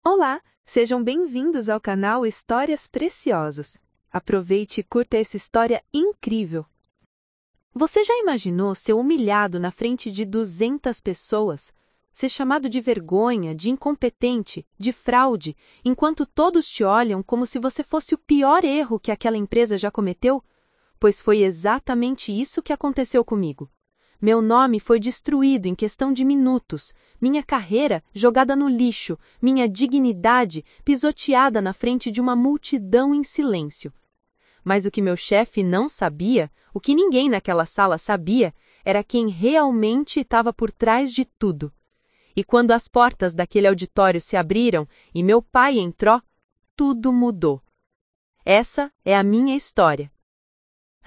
Olá, sejam bem-vindos ao canal Histórias Preciosas. Aproveite e curta essa história incrível. Você já imaginou ser humilhado na frente de 200 pessoas? Ser chamado de vergonha, de incompetente, de fraude, enquanto todos te olham como se você fosse o pior erro que aquela empresa já cometeu? Pois foi exatamente isso que aconteceu comigo. Meu nome foi destruído em questão de minutos, minha carreira jogada no lixo, minha dignidade pisoteada na frente de uma multidão em silêncio. Mas o que meu chefe não sabia, o que ninguém naquela sala sabia, era quem realmente estava por trás de tudo. E quando as portas daquele auditório se abriram e meu pai entrou, tudo mudou. Essa é a minha história.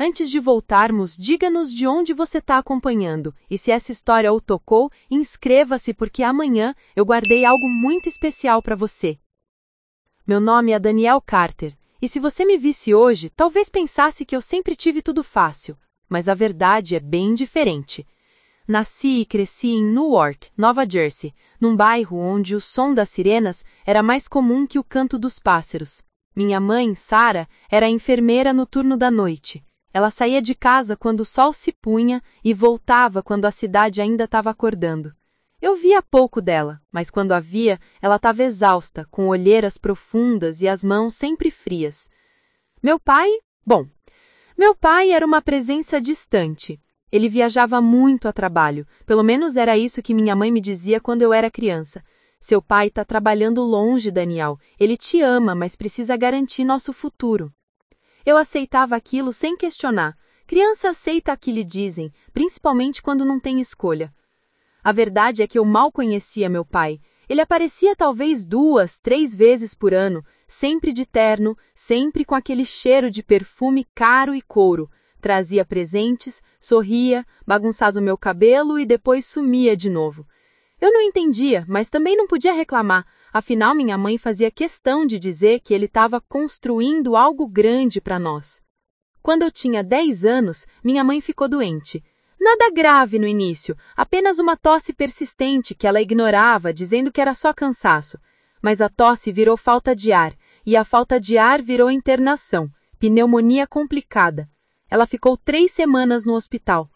Antes de voltarmos, diga-nos de onde você está acompanhando, e se essa história o tocou, inscreva-se porque amanhã eu guardei algo muito especial para você. Meu nome é Danielle Carter, e se você me visse hoje, talvez pensasse que eu sempre tive tudo fácil, mas a verdade é bem diferente. Nasci e cresci em Newark, Nova Jersey, num bairro onde o som das sirenas era mais comum que o canto dos pássaros. Minha mãe, Sarah, era enfermeira no turno da noite. Ela saía de casa quando o sol se punha e voltava quando a cidade ainda estava acordando. Eu via pouco dela, mas quando a via, ela estava exausta, com olheiras profundas e as mãos sempre frias. Meu pai era uma presença distante. Ele viajava muito a trabalho, pelo menos era isso que minha mãe me dizia quando eu era criança. Seu pai está trabalhando longe, Daniel. Ele te ama, mas precisa garantir nosso futuro. Eu aceitava aquilo sem questionar. Criança aceita o que lhe dizem, principalmente quando não tem escolha. A verdade é que eu mal conhecia meu pai. Ele aparecia talvez 2, 3 vezes por ano, sempre de terno, sempre com aquele cheiro de perfume caro e couro. Trazia presentes, sorria, bagunçava o meu cabelo e depois sumia de novo. Eu não entendia, mas também não podia reclamar. Afinal, minha mãe fazia questão de dizer que ele estava construindo algo grande para nós. Quando eu tinha 10 anos, minha mãe ficou doente. Nada grave no início, apenas uma tosse persistente que ela ignorava, dizendo que era só cansaço. Mas a tosse virou falta de ar, e a falta de ar virou internação, pneumonia complicada. Ela ficou 3 semanas no hospital.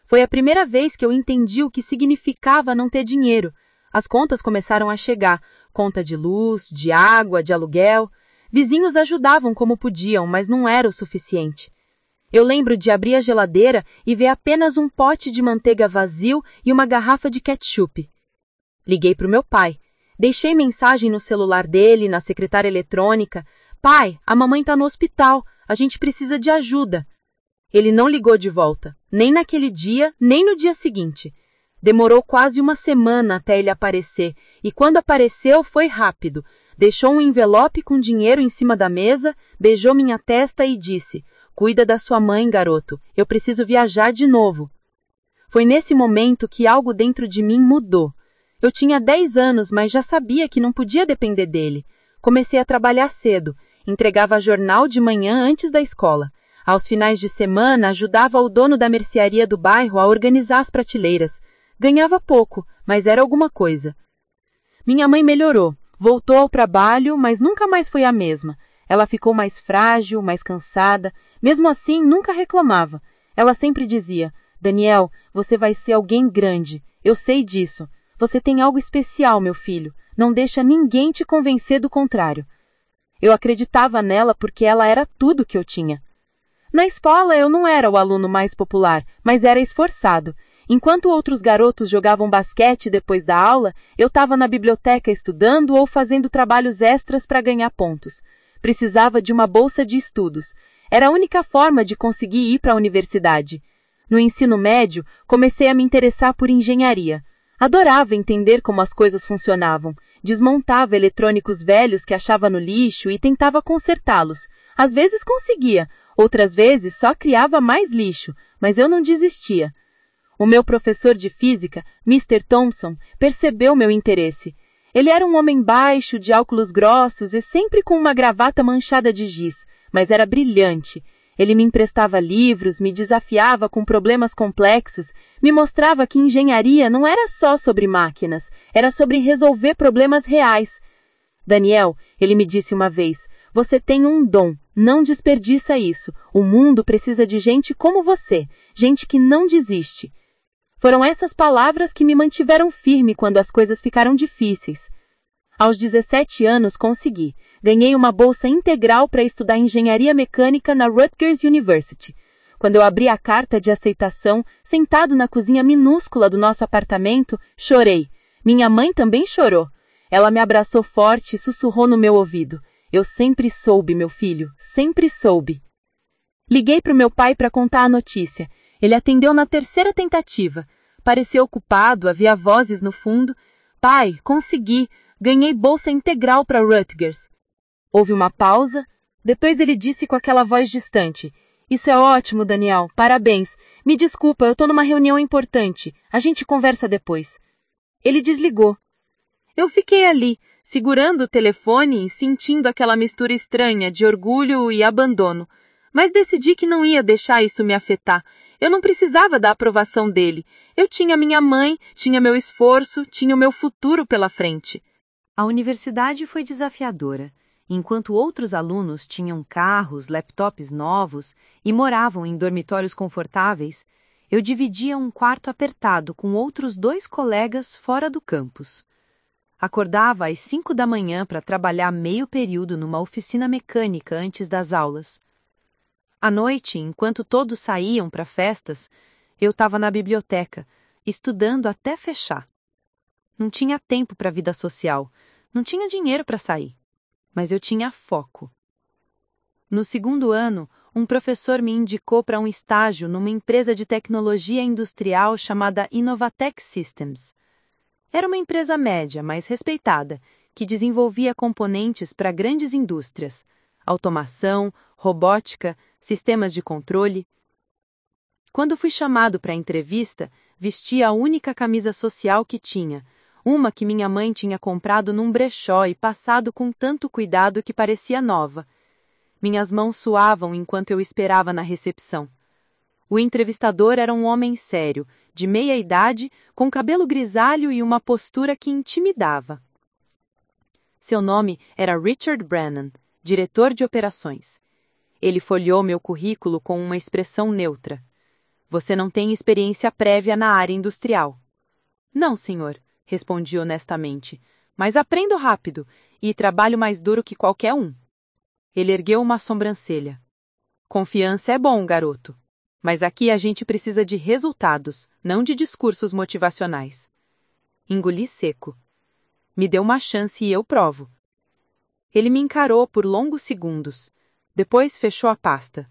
Foi a primeira vez que eu entendi o que significava não ter dinheiro. As contas começaram a chegar, conta de luz, de água, de aluguel. Vizinhos ajudavam como podiam, mas não era o suficiente. Eu lembro de abrir a geladeira e ver apenas um pote de manteiga vazio e uma garrafa de ketchup. Liguei para o meu pai. Deixei mensagem no celular dele, na secretária eletrônica. Pai, a mamãe está no hospital, a gente precisa de ajuda. Ele não ligou de volta, nem naquele dia, nem no dia seguinte. Demorou quase uma semana até ele aparecer, e quando apareceu foi rápido. Deixou um envelope com dinheiro em cima da mesa, beijou minha testa e disse: "Cuida da sua mãe, garoto, eu preciso viajar de novo." Foi nesse momento que algo dentro de mim mudou. Eu tinha 10 anos, mas já sabia que não podia depender dele. Comecei a trabalhar cedo, entregava jornal de manhã antes da escola. Aos finais de semana, ajudava o dono da mercearia do bairro a organizar as prateleiras. Ganhava pouco, mas era alguma coisa. Minha mãe melhorou, voltou ao trabalho, mas nunca mais foi a mesma. Ela ficou mais frágil, mais cansada. Mesmo assim, nunca reclamava. Ela sempre dizia: "Daniel, você vai ser alguém grande. Eu sei disso. Você tem algo especial, meu filho. Não deixa ninguém te convencer do contrário." Eu acreditava nela porque ela era tudo que eu tinha. Na escola, eu não era o aluno mais popular, mas era esforçado. Enquanto outros garotos jogavam basquete depois da aula, eu estava na biblioteca estudando ou fazendo trabalhos extras para ganhar pontos. Precisava de uma bolsa de estudos. Era a única forma de conseguir ir para a universidade. No ensino médio, comecei a me interessar por engenharia. Adorava entender como as coisas funcionavam. Desmontava eletrônicos velhos que achava no lixo e tentava consertá-los. Às vezes conseguia, outras vezes só criava mais lixo, mas eu não desistia. O meu professor de física, Mr. Thompson, percebeu meu interesse. Ele era um homem baixo, de óculos grossos e sempre com uma gravata manchada de giz, mas era brilhante. Ele me emprestava livros, me desafiava com problemas complexos, me mostrava que engenharia não era só sobre máquinas, era sobre resolver problemas reais. Daniel, ele me disse uma vez, você tem um dom, não desperdiça isso. O mundo precisa de gente como você, gente que não desiste. Foram essas palavras que me mantiveram firme quando as coisas ficaram difíceis. Aos 17 anos consegui. Ganhei uma bolsa integral para estudar engenharia mecânica na Rutgers University. Quando eu abri a carta de aceitação, sentado na cozinha minúscula do nosso apartamento, chorei. Minha mãe também chorou. Ela me abraçou forte e sussurrou no meu ouvido. Eu sempre soube, meu filho, sempre soube. Liguei para o meu pai para contar a notícia. Ele atendeu na terceira tentativa. Pareceu ocupado, havia vozes no fundo. Pai, consegui, ganhei bolsa integral para Rutgers. Houve uma pausa. Depois ele disse com aquela voz distante. Isso é ótimo, Daniel, parabéns. Me desculpa, eu estou numa reunião importante. A gente conversa depois. Ele desligou. Eu fiquei ali, segurando o telefone e sentindo aquela mistura estranha de orgulho e abandono. Mas decidi que não ia deixar isso me afetar. Eu não precisava da aprovação dele. Eu tinha minha mãe, tinha meu esforço, tinha o meu futuro pela frente. A universidade foi desafiadora. Enquanto outros alunos tinham carros, laptops novos e moravam em dormitórios confortáveis, eu dividia um quarto apertado com outros 2 colegas fora do campus. Acordava às 5 da manhã para trabalhar meio período numa oficina mecânica antes das aulas. À noite, enquanto todos saíam para festas, eu estava na biblioteca, estudando até fechar. Não tinha tempo para a vida social, não tinha dinheiro para sair, mas eu tinha foco. No segundo ano, um professor me indicou para um estágio numa empresa de tecnologia industrial chamada Inovatec Systems. Era uma empresa média, mas respeitada, que desenvolvia componentes para grandes indústrias, automação, robótica, sistemas de controle. Quando fui chamado para a entrevista, vesti a única camisa social que tinha, uma que minha mãe tinha comprado num brechó e passado com tanto cuidado que parecia nova. Minhas mãos suavam enquanto eu esperava na recepção. O entrevistador era um homem sério, de meia idade, com cabelo grisalho e uma postura que intimidava. Seu nome era Richard Brennan, diretor de operações. Ele folheou meu currículo com uma expressão neutra. Você não tem experiência prévia na área industrial. Não, senhor, respondi honestamente, mas aprendo rápido e trabalho mais duro que qualquer um. Ele ergueu uma sobrancelha. Confiança é bom, garoto. Mas aqui a gente precisa de resultados, não de discursos motivacionais. Engoli seco. Me deu uma chance e eu provo. Ele me encarou por longos segundos. Depois fechou a pasta.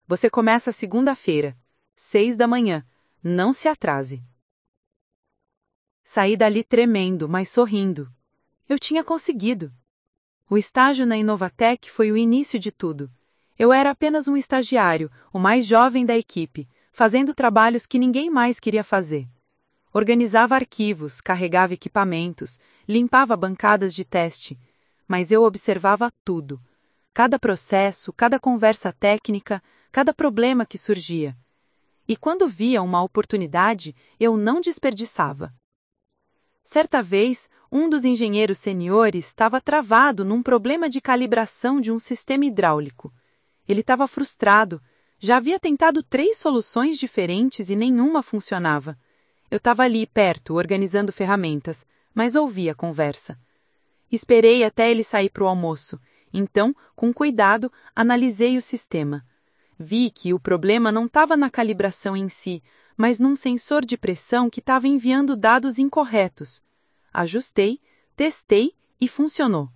Você começa segunda-feira, 6 da manhã. Não se atrase. Saí dali tremendo, mas sorrindo. Eu tinha conseguido. O estágio na Inovatec foi o início de tudo. Eu era apenas um estagiário, o mais jovem da equipe, fazendo trabalhos que ninguém mais queria fazer. Organizava arquivos, carregava equipamentos, limpava bancadas de teste, mas eu observava tudo. Cada processo, cada conversa técnica, cada problema que surgia. E quando via uma oportunidade, eu não desperdiçava. Certa vez, um dos engenheiros seniores estava travado num problema de calibração de um sistema hidráulico. Ele estava frustrado. Já havia tentado 3 soluções diferentes e nenhuma funcionava. Eu estava ali, perto, organizando ferramentas, mas ouvi a conversa. Esperei até ele sair para o almoço. Então, com cuidado, analisei o sistema. Vi que o problema não estava na calibração em si, mas num sensor de pressão que estava enviando dados incorretos. Ajustei, testei e funcionou.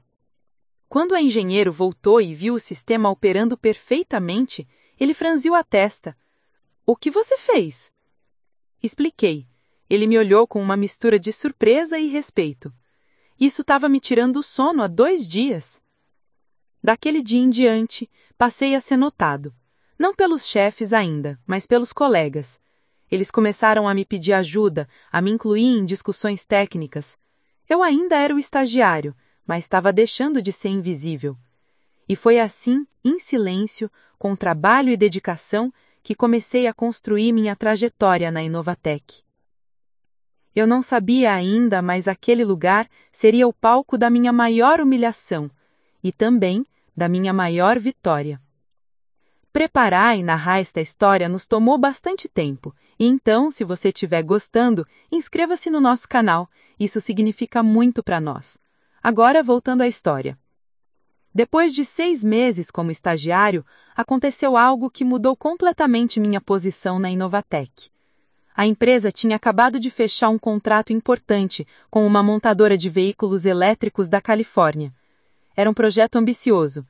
Quando o engenheiro voltou e viu o sistema operando perfeitamente, ele franziu a testa. O que você fez? Expliquei. Ele me olhou com uma mistura de surpresa e respeito. Isso estava me tirando o sono há 2 dias. Daquele dia em diante, passei a ser notado. Não pelos chefes ainda, mas pelos colegas. Eles começaram a me pedir ajuda, a me incluir em discussões técnicas. Eu ainda era o estagiário, mas estava deixando de ser invisível. E foi assim, em silêncio, com trabalho e dedicação, que comecei a construir minha trajetória na Inovatec. Eu não sabia ainda, mas aquele lugar seria o palco da minha maior humilhação e também da minha maior vitória. Preparar e narrar esta história nos tomou bastante tempo, e então, se você estiver gostando, inscreva-se no nosso canal, isso significa muito para nós. Agora, voltando à história. Depois de 6 meses como estagiário, aconteceu algo que mudou completamente minha posição na Inovatec. A empresa tinha acabado de fechar um contrato importante com uma montadora de veículos elétricos da Califórnia. Era um projeto ambicioso.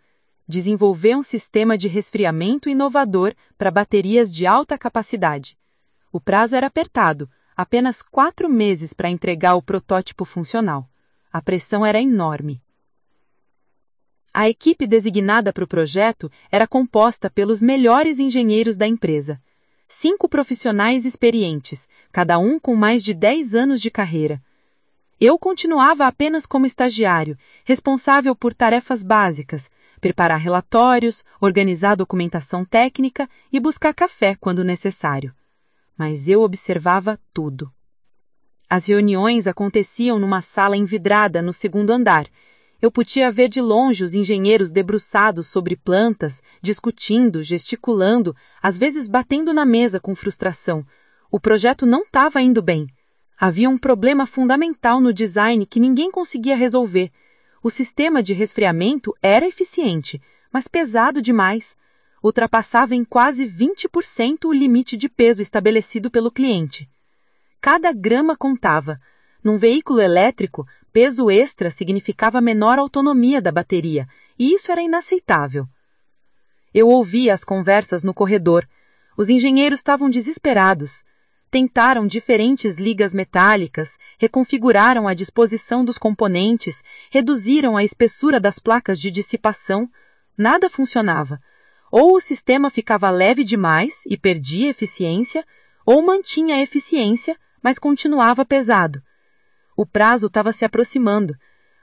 Desenvolver um sistema de resfriamento inovador para baterias de alta capacidade. O prazo era apertado, apenas 4 meses para entregar o protótipo funcional. A pressão era enorme. A equipe designada para o projeto era composta pelos melhores engenheiros da empresa. 5 profissionais experientes, cada um com mais de 10 anos de carreira. Eu continuava apenas como estagiário, responsável por tarefas básicas, preparar relatórios, organizar documentação técnica e buscar café quando necessário. Mas eu observava tudo. As reuniões aconteciam numa sala envidrada no 2º andar. Eu podia ver de longe os engenheiros debruçados sobre plantas, discutindo, gesticulando, às vezes batendo na mesa com frustração. O projeto não estava indo bem. Havia um problema fundamental no design que ninguém conseguia resolver. O sistema de resfriamento era eficiente, mas pesado demais. Ultrapassava em quase 20% o limite de peso estabelecido pelo cliente. Cada grama contava. Num veículo elétrico, peso extra significava menor autonomia da bateria, e isso era inaceitável. Eu ouvia as conversas no corredor. Os engenheiros estavam desesperados. Tentaram diferentes ligas metálicas, reconfiguraram a disposição dos componentes, reduziram a espessura das placas de dissipação. Nada funcionava. Ou o sistema ficava leve demais e perdia eficiência, ou mantinha a eficiência, mas continuava pesado. O prazo estava se aproximando.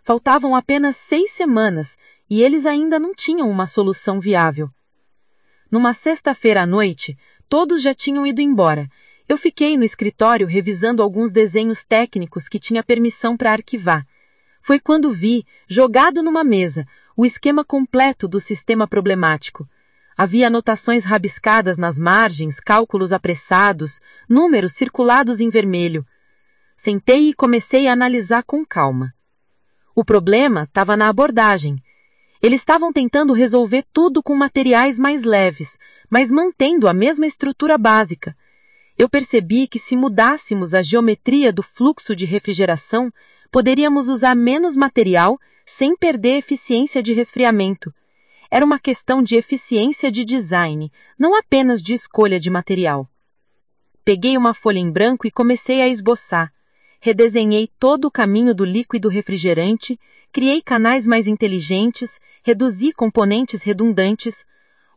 Faltavam apenas 6 semanas e eles ainda não tinham uma solução viável. Numa sexta-feira à noite, todos já tinham ido embora. Eu fiquei no escritório revisando alguns desenhos técnicos que tinha permissão para arquivar. Foi quando vi, jogado numa mesa, o esquema completo do sistema problemático. Havia anotações rabiscadas nas margens, cálculos apressados, números circulados em vermelho. Sentei e comecei a analisar com calma. O problema estava na abordagem. Eles estavam tentando resolver tudo com materiais mais leves, mas mantendo a mesma estrutura básica. Eu percebi que se mudássemos a geometria do fluxo de refrigeração, poderíamos usar menos material sem perder eficiência de resfriamento. Era uma questão de eficiência de design, não apenas de escolha de material. Peguei uma folha em branco e comecei a esboçar. Redesenhei todo o caminho do líquido refrigerante, criei canais mais inteligentes, reduzi componentes redundantes.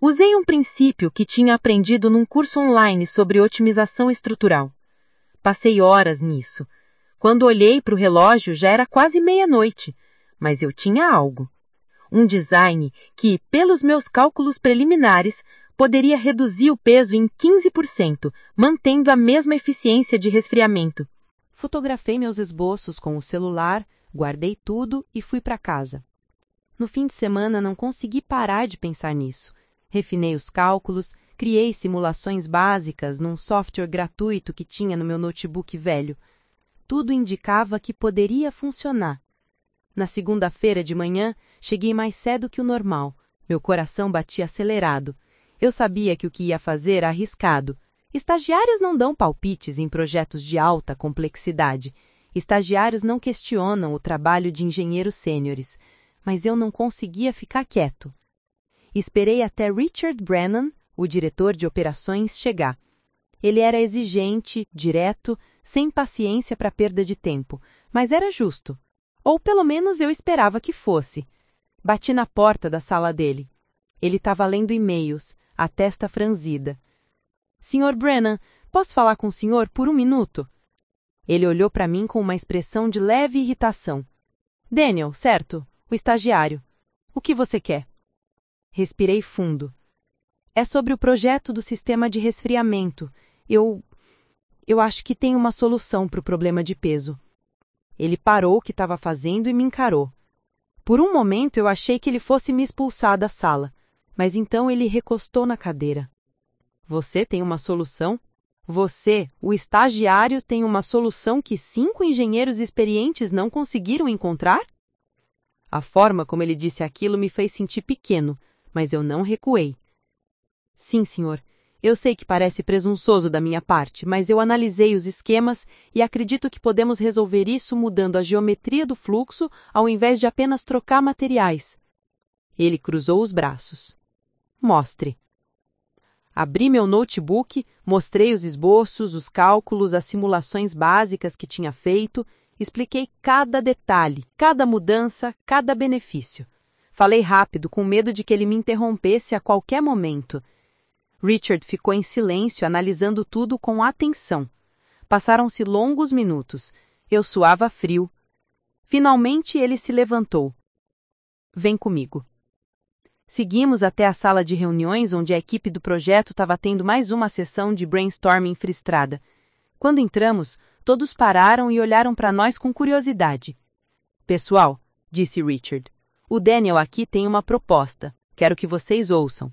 Usei um princípio que tinha aprendido num curso online sobre otimização estrutural. Passei horas nisso. Quando olhei para o relógio já era quase meia-noite, mas eu tinha algo. Um design que, pelos meus cálculos preliminares, poderia reduzir o peso em 15%, mantendo a mesma eficiência de resfriamento. Fotografei meus esboços com o celular, guardei tudo e fui para casa. No fim de semana não consegui parar de pensar nisso. Refinei os cálculos, criei simulações básicas num software gratuito que tinha no meu notebook velho. Tudo indicava que poderia funcionar. Na segunda-feira de manhã, cheguei mais cedo que o normal. Meu coração batia acelerado. Eu sabia que o que ia fazer era arriscado. Estagiários não dão palpites em projetos de alta complexidade. Estagiários não questionam o trabalho de engenheiros sêniores. Mas eu não conseguia ficar quieto. Esperei até Richard Brennan, o diretor de operações, chegar. Ele era exigente, direto, sem paciência para perda de tempo, mas era justo. Ou pelo menos eu esperava que fosse. Bati na porta da sala dele. Ele estava lendo e-mails, a testa franzida. Sr. Brennan, posso falar com o senhor por 1 minuto? Ele olhou para mim com uma expressão de leve irritação. Daniel, certo? O estagiário. O que você quer? Respirei fundo. É sobre o projeto do sistema de resfriamento. Eu Eu acho que tem uma solução para o problema de peso. Ele parou o que estava fazendo e me encarou. Por um momento eu achei que ele fosse me expulsar da sala, mas então ele recostou na cadeira. Você tem uma solução? Você, o estagiário, tem uma solução que 5 engenheiros experientes não conseguiram encontrar? A forma como ele disse aquilo me fez sentir pequeno, mas eu não recuei. Sim, senhor. Eu sei que parece presunçoso da minha parte, mas eu analisei os esquemas e acredito que podemos resolver isso mudando a geometria do fluxo ao invés de apenas trocar materiais. Ele cruzou os braços. Mostre. Abri meu notebook, mostrei os esboços, os cálculos, as simulações básicas que tinha feito, expliquei cada detalhe, cada mudança, cada benefício. Falei rápido, com medo de que ele me interrompesse a qualquer momento. Richard ficou em silêncio, analisando tudo com atenção. Passaram-se longos minutos. Eu suava frio. Finalmente ele se levantou. Vem comigo. Seguimos até a sala de reuniões onde a equipe do projeto estava tendo mais uma sessão de brainstorming frustrada. Quando entramos, todos pararam e olharam para nós com curiosidade. Pessoal, disse Richard, o Daniel aqui tem uma proposta. Quero que vocês ouçam.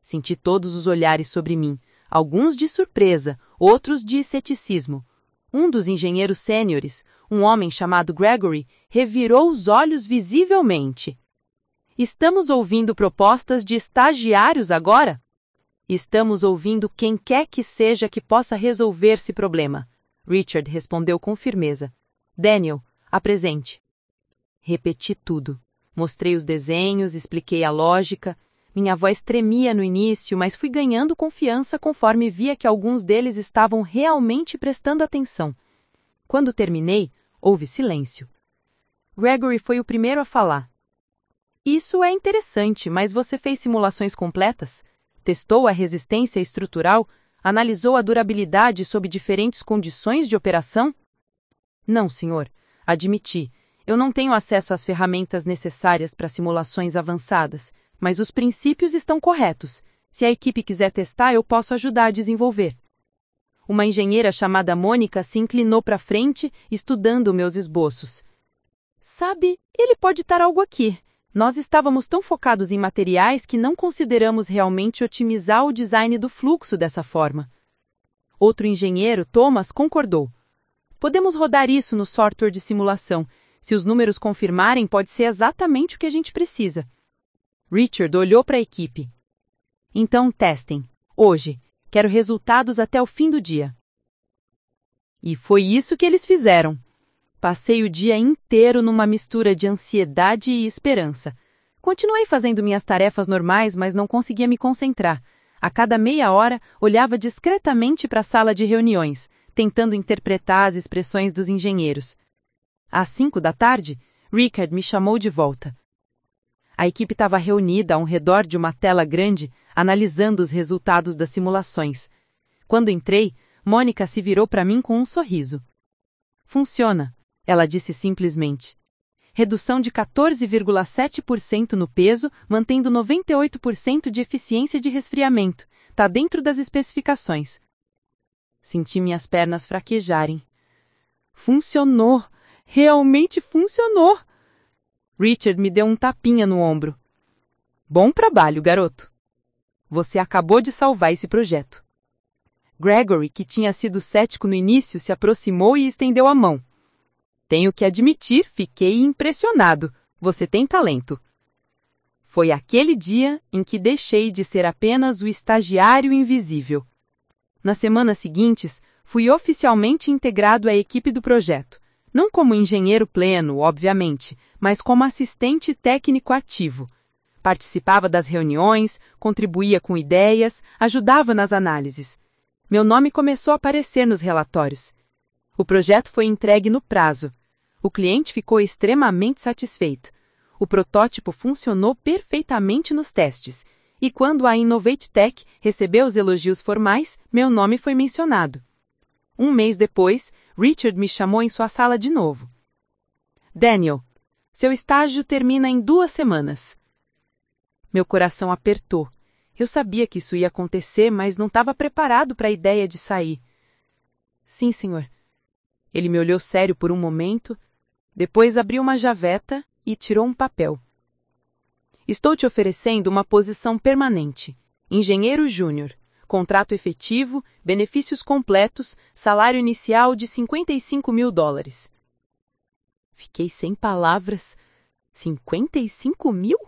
Senti todos os olhares sobre mim, alguns de surpresa, outros de ceticismo. Um dos engenheiros sêniores, um homem chamado Gregory, revirou os olhos visivelmente. Estamos ouvindo propostas de estagiários agora? Estamos ouvindo quem quer que seja que possa resolver esse problema. Richard respondeu com firmeza. Daniel, apresente. Repeti tudo. Mostrei os desenhos, expliquei a lógica. Minha voz tremia no início, mas fui ganhando confiança conforme via que alguns deles estavam realmente prestando atenção. Quando terminei, houve silêncio. Gregory foi o primeiro a falar. Isso é interessante, mas você fez simulações completas? Testou a resistência estrutural? Analisou a durabilidade sob diferentes condições de operação? Não, senhor. Admiti. Eu não tenho acesso às ferramentas necessárias para simulações avançadas, mas os princípios estão corretos. Se a equipe quiser testar, eu posso ajudar a desenvolver. Uma engenheira chamada Mônica se inclinou para frente, estudando meus esboços. Sabe, ele pode estar algo aqui. Nós estávamos tão focados em materiais que não consideramos realmente otimizar o design do fluxo dessa forma. Outro engenheiro, Thomas, concordou. Podemos rodar isso no software de simulação. Se os números confirmarem, pode ser exatamente o que a gente precisa. Richard olhou para a equipe. Então testem. Hoje. Quero resultados até o fim do dia. E foi isso que eles fizeram. Passei o dia inteiro numa mistura de ansiedade e esperança. Continuei fazendo minhas tarefas normais, mas não conseguia me concentrar. A cada meia hora, olhava discretamente para a sala de reuniões, tentando interpretar as expressões dos engenheiros. Às 5 da tarde, Richard me chamou de volta. A equipe estava reunida ao redor de uma tela grande, analisando os resultados das simulações. Quando entrei, Mônica se virou para mim com um sorriso. Funciona. Ela disse simplesmente. Redução de 14,7% no peso, mantendo 98% de eficiência de resfriamento. Está dentro das especificações. Senti minhas pernas fraquejarem. Funcionou! Realmente funcionou! Richard me deu um tapinha no ombro. Bom trabalho, garoto. Você acabou de salvar esse projeto. Gregory, que tinha sido cético no início, se aproximou e estendeu a mão. Tenho que admitir, fiquei impressionado. Você tem talento. Foi aquele dia em que deixei de ser apenas o estagiário invisível. Nas semanas seguintes, fui oficialmente integrado à equipe do projeto. Não como engenheiro pleno, obviamente, mas como assistente técnico ativo. Participava das reuniões, contribuía com ideias, ajudava nas análises. Meu nome começou a aparecer nos relatórios. O projeto foi entregue no prazo. O cliente ficou extremamente satisfeito. O protótipo funcionou perfeitamente nos testes. E quando a Innovate Tech recebeu os elogios formais, meu nome foi mencionado. Um mês depois, Richard me chamou em sua sala de novo. Daniel, seu estágio termina em 2 semanas. Meu coração apertou. Eu sabia que isso ia acontecer, mas não estava preparado para a ideia de sair. Sim, senhor. Ele me olhou sério por um momento, depois abriu uma gaveta e tirou um papel. Estou te oferecendo uma posição permanente. Engenheiro júnior. Contrato efetivo, benefícios completos, salário inicial de $55.000. Fiquei sem palavras. 55 mil?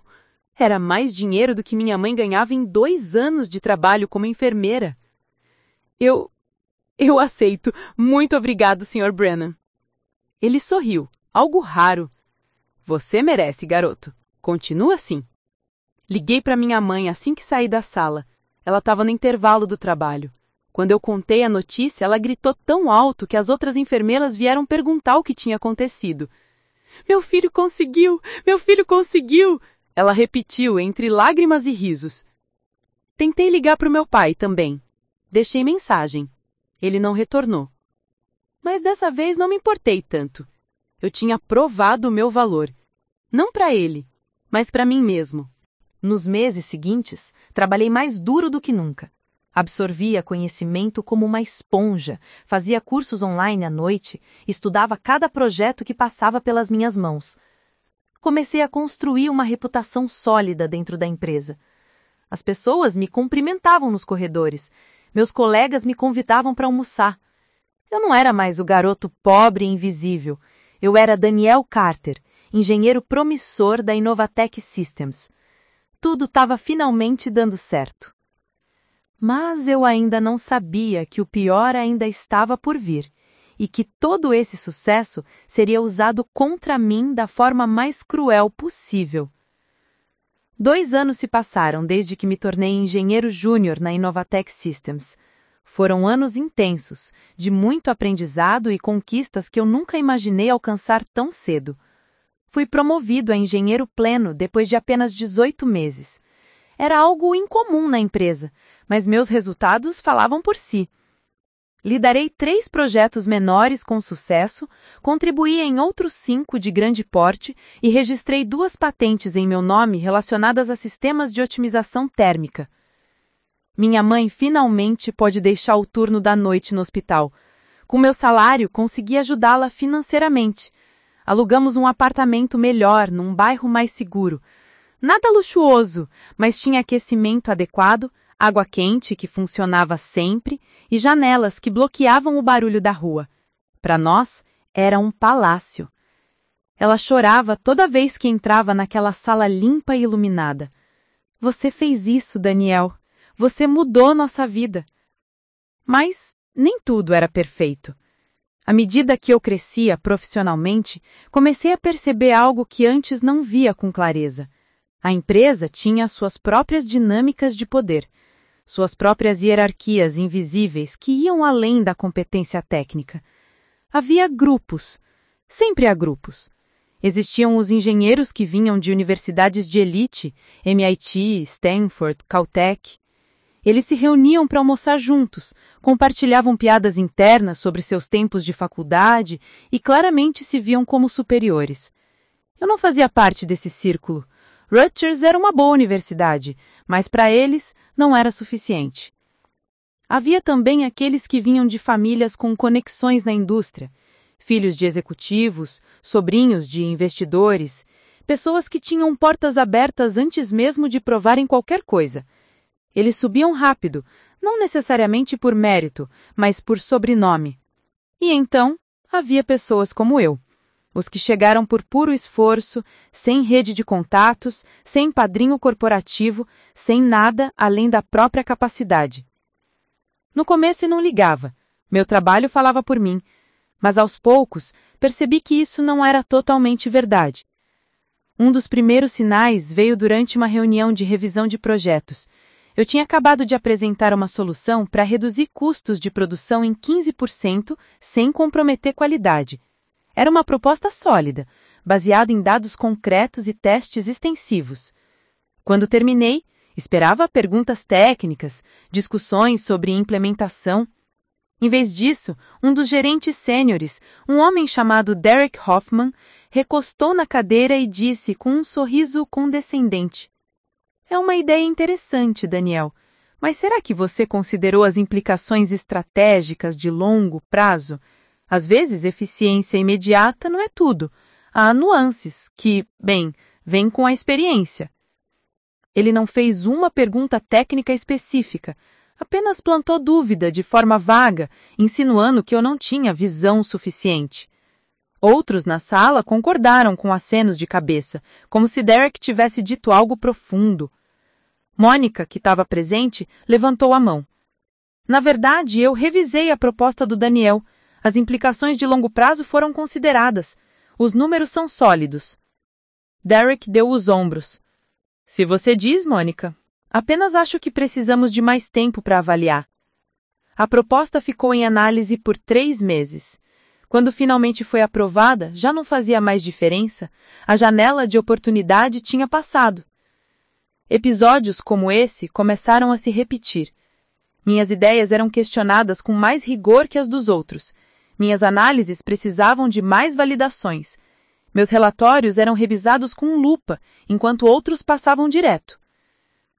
Era mais dinheiro do que minha mãe ganhava em 2 anos de trabalho como enfermeira. Eu aceito. Muito obrigado, Sr. Brennan. Ele sorriu, algo raro. Você merece, garoto. Continua assim. Liguei para minha mãe assim que saí da sala. Ela estava no intervalo do trabalho. Quando eu contei a notícia, ela gritou tão alto que as outras enfermeiras vieram perguntar o que tinha acontecido. Meu filho conseguiu! Meu filho conseguiu! Ela repetiu entre lágrimas e risos. Tentei ligar para o meu pai também. Deixei mensagem. Ele não retornou. Mas dessa vez não me importei tanto. Eu tinha provado o meu valor. Não para ele, mas para mim mesmo. Nos meses seguintes, trabalhei mais duro do que nunca. Absorvia conhecimento como uma esponja, fazia cursos online à noite, estudava cada projeto que passava pelas minhas mãos. Comecei a construir uma reputação sólida dentro da empresa. As pessoas me cumprimentavam nos corredores. Meus colegas me convidavam para almoçar. Eu não era mais o garoto pobre e invisível. Eu era Daniel Carter, engenheiro promissor da Inovatec Systems. Tudo estava finalmente dando certo. Mas eu ainda não sabia que o pior ainda estava por vir e que todo esse sucesso seria usado contra mim da forma mais cruel possível. 2 anos se passaram desde que me tornei engenheiro júnior na Inovatec Systems. Foram anos intensos, de muito aprendizado e conquistas que eu nunca imaginei alcançar tão cedo. Fui promovido a engenheiro pleno depois de apenas 18 meses. Era algo incomum na empresa, mas meus resultados falavam por si. Liderei 3 projetos menores com sucesso, contribuí em outros 5 de grande porte e registrei 2 patentes em meu nome relacionadas a sistemas de otimização térmica. Minha mãe finalmente pode deixar o turno da noite no hospital. Com meu salário, consegui ajudá-la financeiramente. Alugamos um apartamento melhor, num bairro mais seguro. Nada luxuoso, mas tinha aquecimento adequado, água quente que funcionava sempre e janelas que bloqueavam o barulho da rua. Para nós, era um palácio. Ela chorava toda vez que entrava naquela sala limpa e iluminada. Você fez isso, Daniel. Você mudou nossa vida. Mas nem tudo era perfeito. À medida que eu crescia profissionalmente, comecei a perceber algo que antes não via com clareza. A empresa tinha suas próprias dinâmicas de poder, suas próprias hierarquias invisíveis que iam além da competência técnica. Havia grupos. Sempre há grupos. Existiam os engenheiros que vinham de universidades de elite, MIT, Stanford, Caltech. Eles se reuniam para almoçar juntos, compartilhavam piadas internas sobre seus tempos de faculdade e claramente se viam como superiores. Eu não fazia parte desse círculo. Rutgers era uma boa universidade, mas para eles não era suficiente. Havia também aqueles que vinham de famílias com conexões na indústria, filhos de executivos, sobrinhos de investidores, pessoas que tinham portas abertas antes mesmo de provarem qualquer coisa. Eles subiam rápido, não necessariamente por mérito, mas por sobrenome. E então, havia pessoas como eu. Os que chegaram por puro esforço, sem rede de contatos, sem padrinho corporativo, sem nada além da própria capacidade. No começo eu não ligava, meu trabalho falava por mim, mas aos poucos percebi que isso não era totalmente verdade. Um dos primeiros sinais veio durante uma reunião de revisão de projetos. Eu tinha acabado de apresentar uma solução para reduzir custos de produção em 15% sem comprometer qualidade. Era uma proposta sólida, baseada em dados concretos e testes extensivos. Quando terminei, esperava perguntas técnicas, discussões sobre implementação. Em vez disso, um dos gerentes sêniores, um homem chamado Derek Hoffman, recostou na cadeira e disse com um sorriso condescendente: "É uma ideia interessante, Daniel, Mas será que você considerou as implicações estratégicas de longo prazo? Às vezes, eficiência imediata não é tudo. Há nuances que, bem, vêm com a experiência. Ele não fez uma pergunta técnica específica, apenas plantou dúvida de forma vaga, insinuando que eu não tinha visão suficiente. Outros na sala concordaram com acenos de cabeça, como se Derek tivesse dito algo profundo. Mônica, que estava presente, levantou a mão. Na verdade, eu revisei a proposta do Daniel. As implicações de longo prazo foram consideradas. Os números são sólidos. Derek deu os ombros. Se você diz, Mônica, apenas acho que precisamos de mais tempo para avaliar. A proposta ficou em análise por 3 meses. Quando finalmente foi aprovada, já não fazia mais diferença. A janela de oportunidade tinha passado. Episódios como esse começaram a se repetir. Minhas ideias eram questionadas com mais rigor que as dos outros. Minhas análises precisavam de mais validações. Meus relatórios eram revisados com lupa, enquanto outros passavam direto.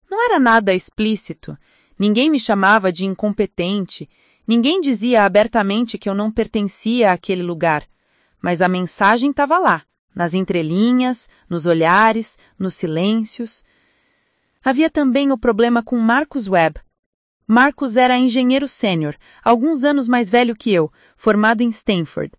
Não era nada explícito. Ninguém me chamava de incompetente. Ninguém dizia abertamente que eu não pertencia àquele lugar. Mas a mensagem estava lá, nas entrelinhas, nos olhares, nos silêncios. Havia também o problema com Marcus Webb. Marcus era engenheiro sênior, alguns anos mais velho que eu, formado em Stanford.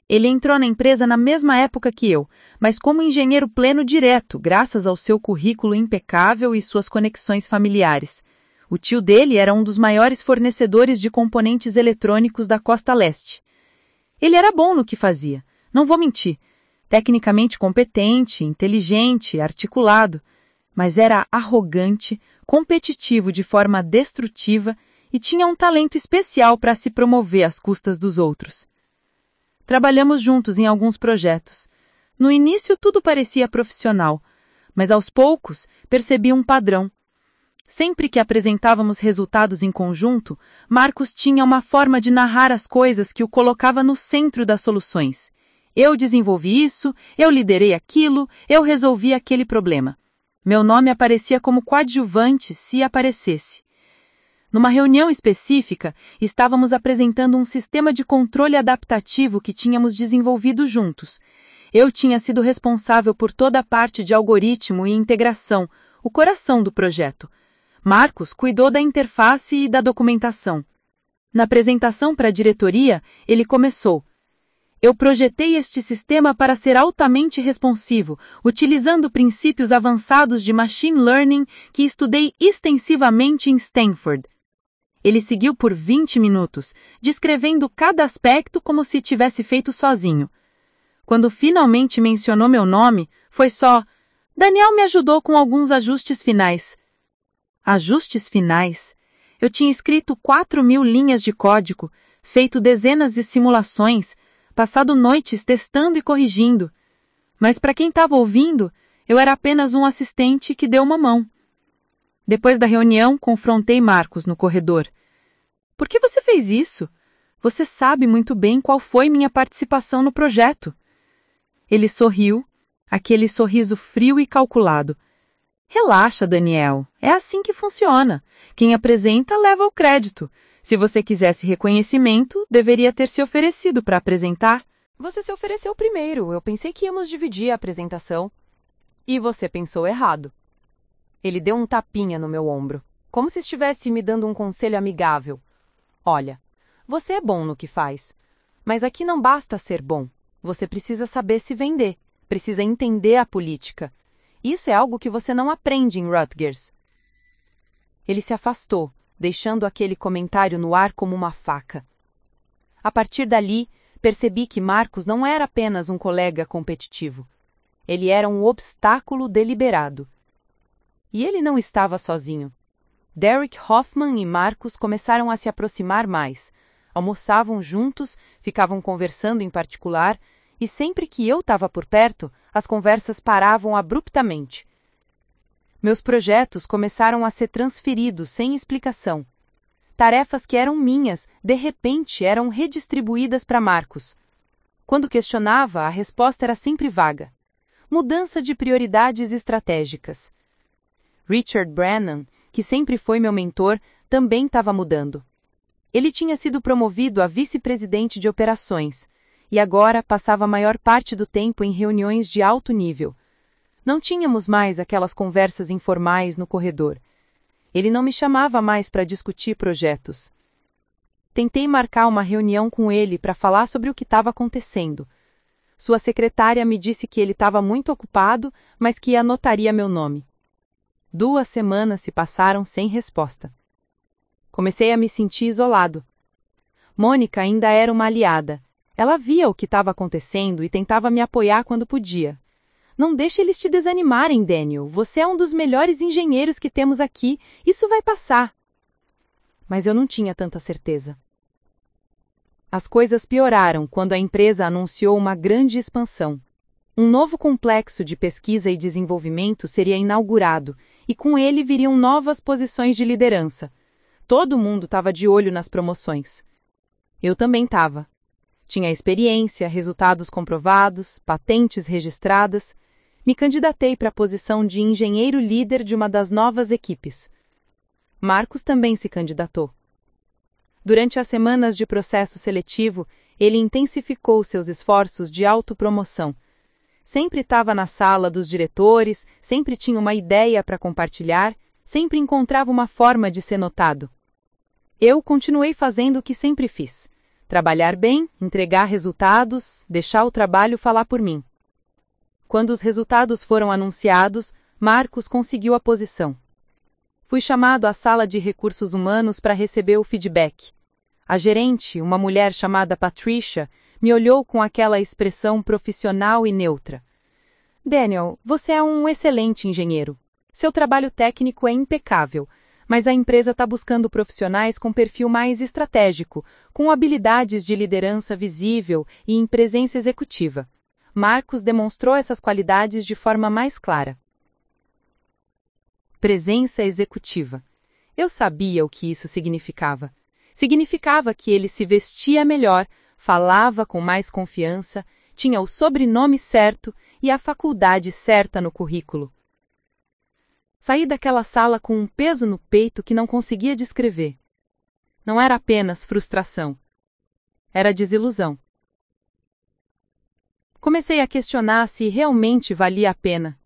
Ele entrou na empresa na mesma época que eu, mas como engenheiro pleno direto, graças ao seu currículo impecável e suas conexões familiares. O tio dele era um dos maiores fornecedores de componentes eletrônicos da Costa Leste. Ele era bom no que fazia, não vou mentir. Tecnicamente competente, inteligente, articulado. Mas era arrogante, competitivo de forma destrutiva e tinha um talento especial para se promover às custas dos outros. Trabalhamos juntos em alguns projetos. No início tudo parecia profissional, mas aos poucos percebi um padrão. Sempre que apresentávamos resultados em conjunto, Marcos tinha uma forma de narrar as coisas que o colocava no centro das soluções. Eu desenvolvi isso, eu liderei aquilo, eu resolvi aquele problema. Meu nome aparecia como coadjuvante se aparecesse. Numa reunião específica, estávamos apresentando um sistema de controle adaptativo que tínhamos desenvolvido juntos. Eu tinha sido responsável por toda a parte de algoritmo e integração, o coração do projeto. Marcos cuidou da interface e da documentação. Na apresentação para a diretoria, ele começou: Eu projetei este sistema para ser altamente responsivo, utilizando princípios avançados de machine learning que estudei extensivamente em Stanford. Ele seguiu por 20 minutos, descrevendo cada aspecto como se tivesse feito sozinho. Quando finalmente mencionou meu nome, foi só: Daniel me ajudou com alguns ajustes finais. Ajustes finais? Eu tinha escrito 4.000 linhas de código, feito dezenas de simulações, passado noites testando e corrigindo. Mas para quem estava ouvindo, eu era apenas um assistente que deu uma mão. Depois da reunião, confrontei Marcos no corredor. Por que você fez isso? Você sabe muito bem qual foi minha participação no projeto. Ele sorriu, aquele sorriso frio e calculado. Relaxa, Daniel. É assim que funciona. Quem apresenta leva o crédito. Se você quisesse reconhecimento, deveria ter se oferecido para apresentar. Você se ofereceu primeiro. Eu pensei que íamos dividir a apresentação. E você pensou errado. Ele deu um tapinha no meu ombro, como se estivesse me dando um conselho amigável. Olha, você é bom no que faz, mas aqui não basta ser bom. Você precisa saber se vender, precisa entender a política. Isso é algo que você não aprende em Rutgers. Ele se afastou, deixando aquele comentário no ar como uma faca. A partir dali, percebi que Marcos não era apenas um colega competitivo. Ele era um obstáculo deliberado. E ele não estava sozinho. Derek Hoffman e Marcos começaram a se aproximar mais. Almoçavam juntos, ficavam conversando em particular, e sempre que eu estava por perto, as conversas paravam abruptamente. Meus projetos começaram a ser transferidos sem explicação. Tarefas que eram minhas, de repente, eram redistribuídas para Marcos. Quando questionava, a resposta era sempre vaga. Mudança de prioridades estratégicas. Richard Brannon, que sempre foi meu mentor, também estava mudando. Ele tinha sido promovido a vice-presidente de operações, e agora passava a maior parte do tempo em reuniões de alto nível. Não tínhamos mais aquelas conversas informais no corredor. Ele não me chamava mais para discutir projetos. Tentei marcar uma reunião com ele para falar sobre o que estava acontecendo. Sua secretária me disse que ele estava muito ocupado, mas que anotaria meu nome. 2 semanas se passaram sem resposta. Comecei a me sentir isolado. Mônica ainda era uma aliada. Ela via o que estava acontecendo e tentava me apoiar quando podia. Não deixe eles te desanimarem, Daniel. Você é um dos melhores engenheiros que temos aqui. Isso vai passar. Mas eu não tinha tanta certeza. As coisas pioraram quando a empresa anunciou uma grande expansão. Um novo complexo de pesquisa e desenvolvimento seria inaugurado, e com ele viriam novas posições de liderança. Todo mundo estava de olho nas promoções. Eu também estava. Tinha experiência, resultados comprovados, patentes registradas. Me candidatei para a posição de engenheiro líder de uma das novas equipes. Marcos também se candidatou. Durante as semanas de processo seletivo, ele intensificou seus esforços de autopromoção. Sempre estava na sala dos diretores, sempre tinha uma ideia para compartilhar, sempre encontrava uma forma de ser notado. Eu continuei fazendo o que sempre fiz. Trabalhar bem, entregar resultados, deixar o trabalho falar por mim. Quando os resultados foram anunciados, Marcos conseguiu a posição. Fui chamado à sala de recursos humanos para receber o feedback. A gerente, uma mulher chamada Patricia, me olhou com aquela expressão profissional e neutra. Daniel, você é um excelente engenheiro. Seu trabalho técnico é impecável, mas a empresa está buscando profissionais com perfil mais estratégico, com habilidades de liderança visível e em presença executiva. Marcos demonstrou essas qualidades de forma mais clara. Presença executiva. Eu sabia o que isso significava. Significava que ele se vestia melhor, falava com mais confiança, tinha o sobrenome certo e a faculdade certa no currículo. Saí daquela sala com um peso no peito que não conseguia descrever. Não era apenas frustração. Era desilusão. Comecei a questionar se realmente valia a pena.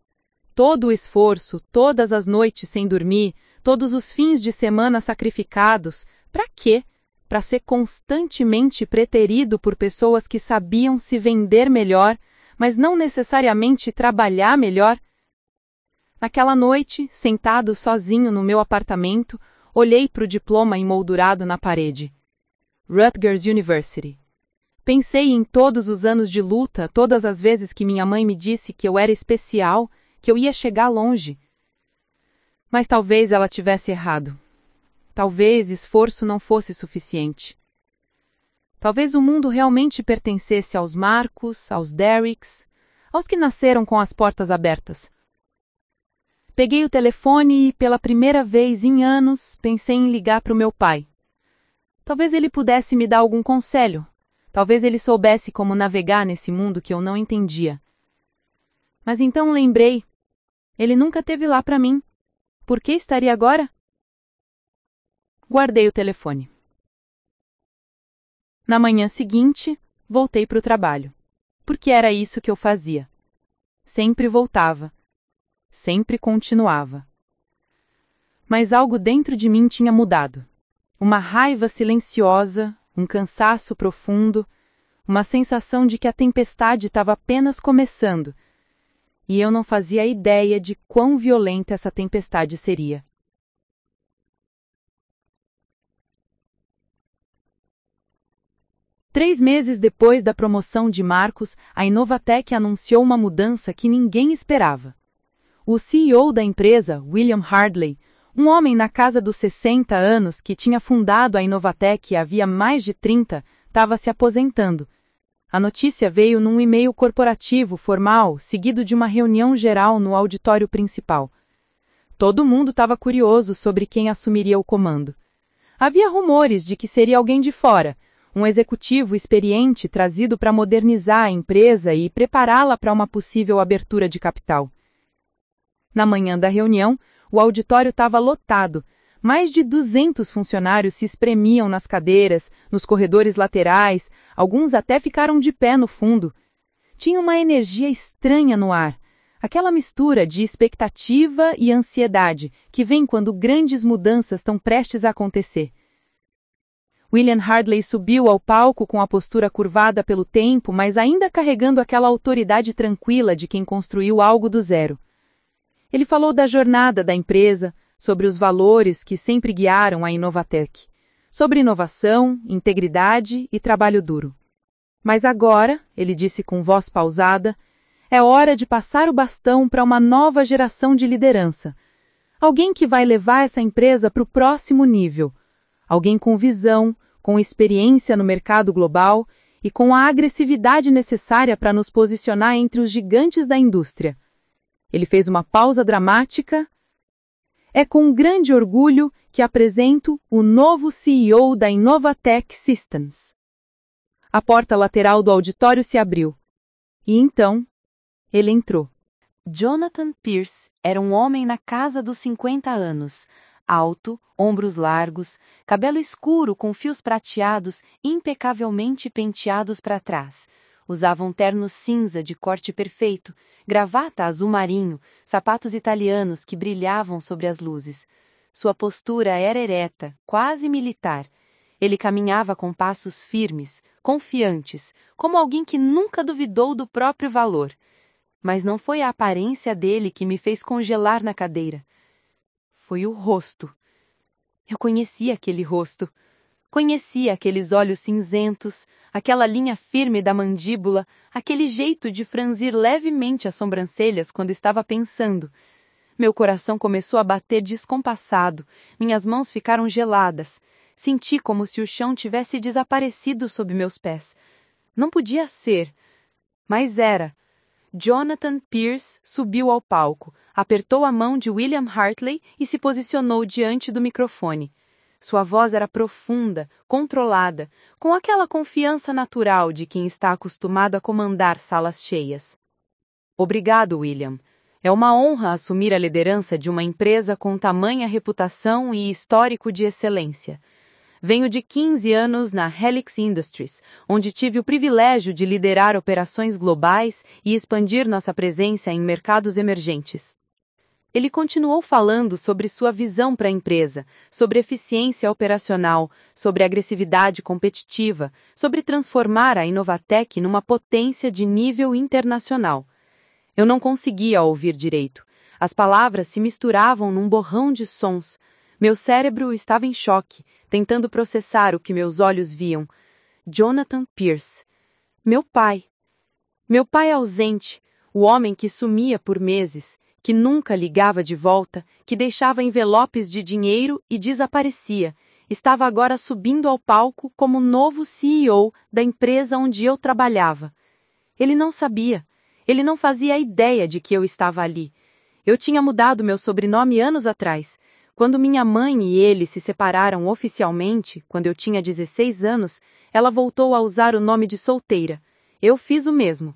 Todo o esforço, todas as noites sem dormir, todos os fins de semana sacrificados, para quê? Para ser constantemente preterido por pessoas que sabiam se vender melhor, mas não necessariamente trabalhar melhor? Naquela noite, sentado sozinho no meu apartamento, olhei para o diploma emoldurado na parede. Rutgers University. Pensei em todos os anos de luta, todas as vezes que minha mãe me disse que eu era especial, que eu ia chegar longe. Mas talvez ela tivesse errado. Talvez esforço não fosse suficiente. Talvez o mundo realmente pertencesse aos Marcos, aos Derricks, aos que nasceram com as portas abertas. Peguei o telefone e, pela primeira vez em anos, pensei em ligar para o meu pai. Talvez ele pudesse me dar algum conselho. Talvez ele soubesse como navegar nesse mundo que eu não entendia. Mas então lembrei, ele nunca esteve lá para mim. Por que estaria agora? Guardei o telefone. Na manhã seguinte, voltei para o trabalho. Porque era isso que eu fazia. Sempre voltava. Sempre continuava. Mas algo dentro de mim tinha mudado. Uma raiva silenciosa, um cansaço profundo, uma sensação de que a tempestade estava apenas começando, e eu não fazia ideia de quão violenta essa tempestade seria. Três meses depois da promoção de Marcos, a Inovatec anunciou uma mudança que ninguém esperava. O CEO da empresa, William Hardley, um homem na casa dos 60 anos que tinha fundado a Inovatec havia mais de 30, estava se aposentando. A notícia veio num e-mail corporativo formal, seguido de uma reunião geral no auditório principal. Todo mundo estava curioso sobre quem assumiria o comando. Havia rumores de que seria alguém de fora, um executivo experiente trazido para modernizar a empresa e prepará-la para uma possível abertura de capital. Na manhã da reunião, O auditório estava lotado. Mais de 200 funcionários se espremiam nas cadeiras, nos corredores laterais, alguns até ficaram de pé no fundo. Tinha uma energia estranha no ar, aquela mistura de expectativa e ansiedade que vem quando grandes mudanças estão prestes a acontecer. William Hartley subiu ao palco com a postura curvada pelo tempo, mas ainda carregando aquela autoridade tranquila de quem construiu algo do zero. Ele falou da jornada da empresa, sobre os valores que sempre guiaram a Inovatec, sobre inovação, integridade e trabalho duro. Mas agora, ele disse com voz pausada, é hora de passar o bastão para uma nova geração de liderança. Alguém que vai levar essa empresa para o próximo nível. Alguém com visão, com experiência no mercado global e com a agressividade necessária para nos posicionar entre os gigantes da indústria. Ele fez uma pausa dramática. É com grande orgulho que apresento o novo CEO da Inovatec Systems. A porta lateral do auditório se abriu. E então, ele entrou. Jonathan Pierce era um homem na casa dos 50 anos, alto, ombros largos, cabelo escuro com fios prateados impecavelmente penteados para trás. Usava um terno cinza de corte perfeito, gravata azul marinho, sapatos italianos que brilhavam sobre as luzes. Sua postura era ereta, quase militar. Ele caminhava com passos firmes, confiantes, como alguém que nunca duvidou do próprio valor. Mas não foi a aparência dele que me fez congelar na cadeira. Foi o rosto. Eu conhecia aquele rosto. Conhecia aqueles olhos cinzentos, aquela linha firme da mandíbula, aquele jeito de franzir levemente as sobrancelhas quando estava pensando. Meu coração começou a bater descompassado, minhas mãos ficaram geladas. Senti como se o chão tivesse desaparecido sob meus pés. Não podia ser, mas era. Jonathan Pierce subiu ao palco, apertou a mão de William Hartley e se posicionou diante do microfone. Sua voz era profunda, controlada, com aquela confiança natural de quem está acostumado a comandar salas cheias. Obrigado, William. É uma honra assumir a liderança de uma empresa com tamanha reputação e histórico de excelência. Venho de 15 anos na Helix Industries, onde tive o privilégio de liderar operações globais e expandir nossa presença em mercados emergentes. Ele continuou falando sobre sua visão para a empresa, sobre eficiência operacional, sobre agressividade competitiva, sobre transformar a Inovatec numa potência de nível internacional. Eu não conseguia ouvir direito. As palavras se misturavam num borrão de sons. Meu cérebro estava em choque, tentando processar o que meus olhos viam. Jonathan Pierce. Meu pai. Meu pai ausente, o homem que sumia por meses, que nunca ligava de volta, que deixava envelopes de dinheiro e desaparecia, estava agora subindo ao palco como novo CEO da empresa onde eu trabalhava. Ele não sabia, ele não fazia ideia de que eu estava ali. Eu tinha mudado meu sobrenome anos atrás. Quando minha mãe e ele se separaram oficialmente, quando eu tinha 16 anos, ela voltou a usar o nome de solteira. Eu fiz o mesmo.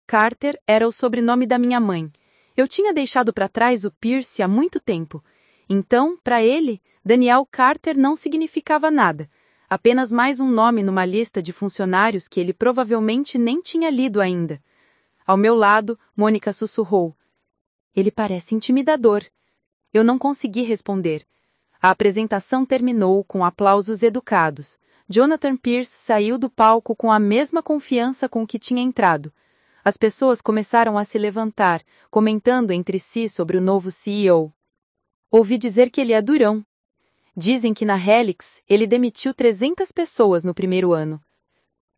Carter era o sobrenome da minha mãe. Eu tinha deixado para trás o Pierce há muito tempo. Então, para ele, Daniel Carter não significava nada. Apenas mais um nome numa lista de funcionários que ele provavelmente nem tinha lido ainda. Ao meu lado, Mônica sussurrou. Ele parece intimidador. Eu não consegui responder. A apresentação terminou com aplausos educados. Jonathan Pierce saiu do palco com a mesma confiança com que tinha entrado. As pessoas começaram a se levantar, comentando entre si sobre o novo CEO. Ouvi dizer que ele é durão. Dizem que na Helix ele demitiu 300 pessoas no primeiro ano.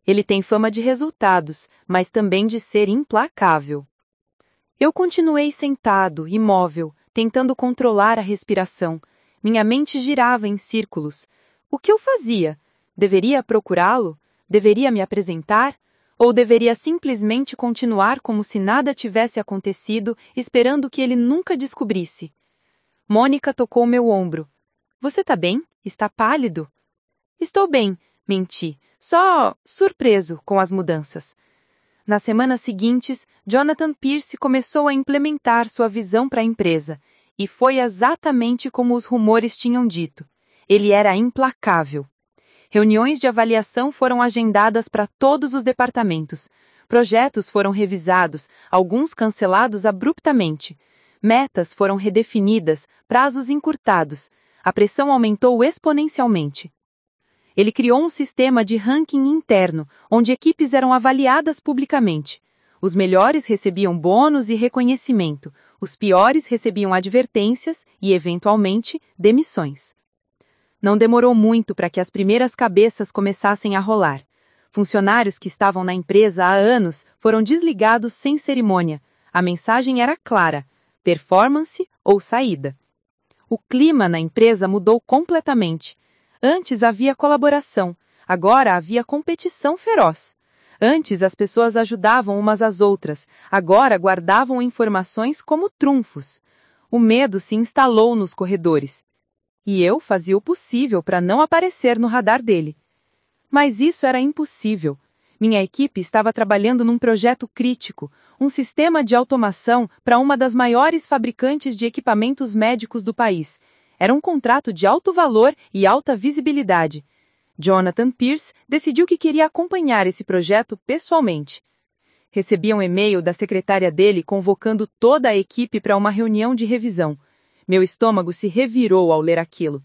Ele tem fama de resultados, mas também de ser implacável. Eu continuei sentado, imóvel, tentando controlar a respiração. Minha mente girava em círculos. O que eu fazia? Deveria procurá-lo? Deveria me apresentar? Ou deveria simplesmente continuar como se nada tivesse acontecido, esperando que ele nunca descobrisse? Mônica tocou meu ombro. Você tá bem? Está pálido? Estou bem, menti, só surpreso com as mudanças. Nas semanas seguintes, Jonathan Pierce começou a implementar sua visão para a empresa, E foi exatamente como os rumores tinham dito. Ele era implacável. Reuniões de avaliação foram agendadas para todos os departamentos. Projetos foram revisados, alguns cancelados abruptamente. Metas foram redefinidas, prazos encurtados. A pressão aumentou exponencialmente. Ele criou um sistema de ranking interno, onde equipes eram avaliadas publicamente. Os melhores recebiam bônus e reconhecimento, os piores recebiam advertências e, eventualmente, demissões. Não demorou muito para que as primeiras cabeças começassem a rolar. Funcionários que estavam na empresa há anos foram desligados sem cerimônia. A mensagem era clara: performance ou saída. O clima na empresa mudou completamente. Antes havia colaboração, agora havia competição feroz. Antes as pessoas ajudavam umas às outras, agora guardavam informações como trunfos. O medo se instalou nos corredores. E eu fazia o possível para não aparecer no radar dele. Mas isso era impossível. Minha equipe estava trabalhando num projeto crítico, um sistema de automação para uma das maiores fabricantes de equipamentos médicos do país. Era um contrato de alto valor e alta visibilidade. Jonathan Pierce decidiu que queria acompanhar esse projeto pessoalmente. Recebi um e-mail da secretária dele convocando toda a equipe para uma reunião de revisão. Meu estômago se revirou ao ler aquilo.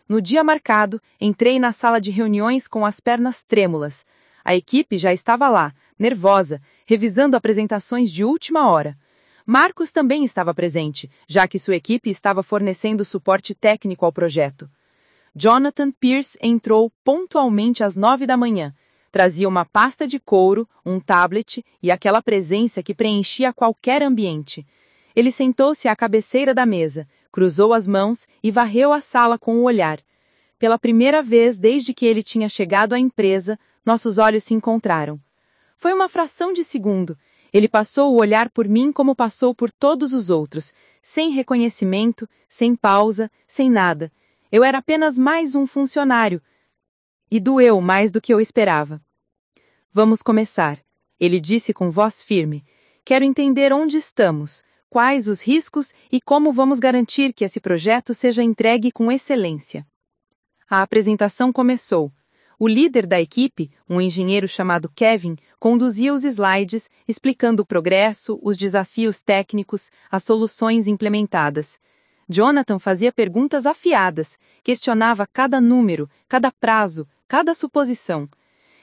No dia marcado, entrei na sala de reuniões com as pernas trêmulas. A equipe já estava lá, nervosa, revisando apresentações de última hora. Marcos também estava presente, já que sua equipe estava fornecendo suporte técnico ao projeto. Jonathan Pierce entrou pontualmente às 9 da manhã. Trazia uma pasta de couro, um tablet e aquela presença que preenchia qualquer ambiente. Ele sentou-se à cabeceira da mesa, cruzou as mãos e varreu a sala com o olhar. Pela primeira vez desde que ele tinha chegado à empresa, nossos olhos se encontraram. Foi uma fração de segundo. Ele passou o olhar por mim como passou por todos os outros, sem reconhecimento, sem pausa, sem nada. Eu era apenas mais um funcionário. E doeu mais do que eu esperava. Vamos começar, ele disse com voz firme. Quero entender onde estamos, quais os riscos e como vamos garantir que esse projeto seja entregue com excelência. A apresentação começou. O líder da equipe, um engenheiro chamado Kevin, conduzia os slides, explicando o progresso, os desafios técnicos, as soluções implementadas. Jonathan fazia perguntas afiadas, questionava cada número, cada prazo, cada suposição.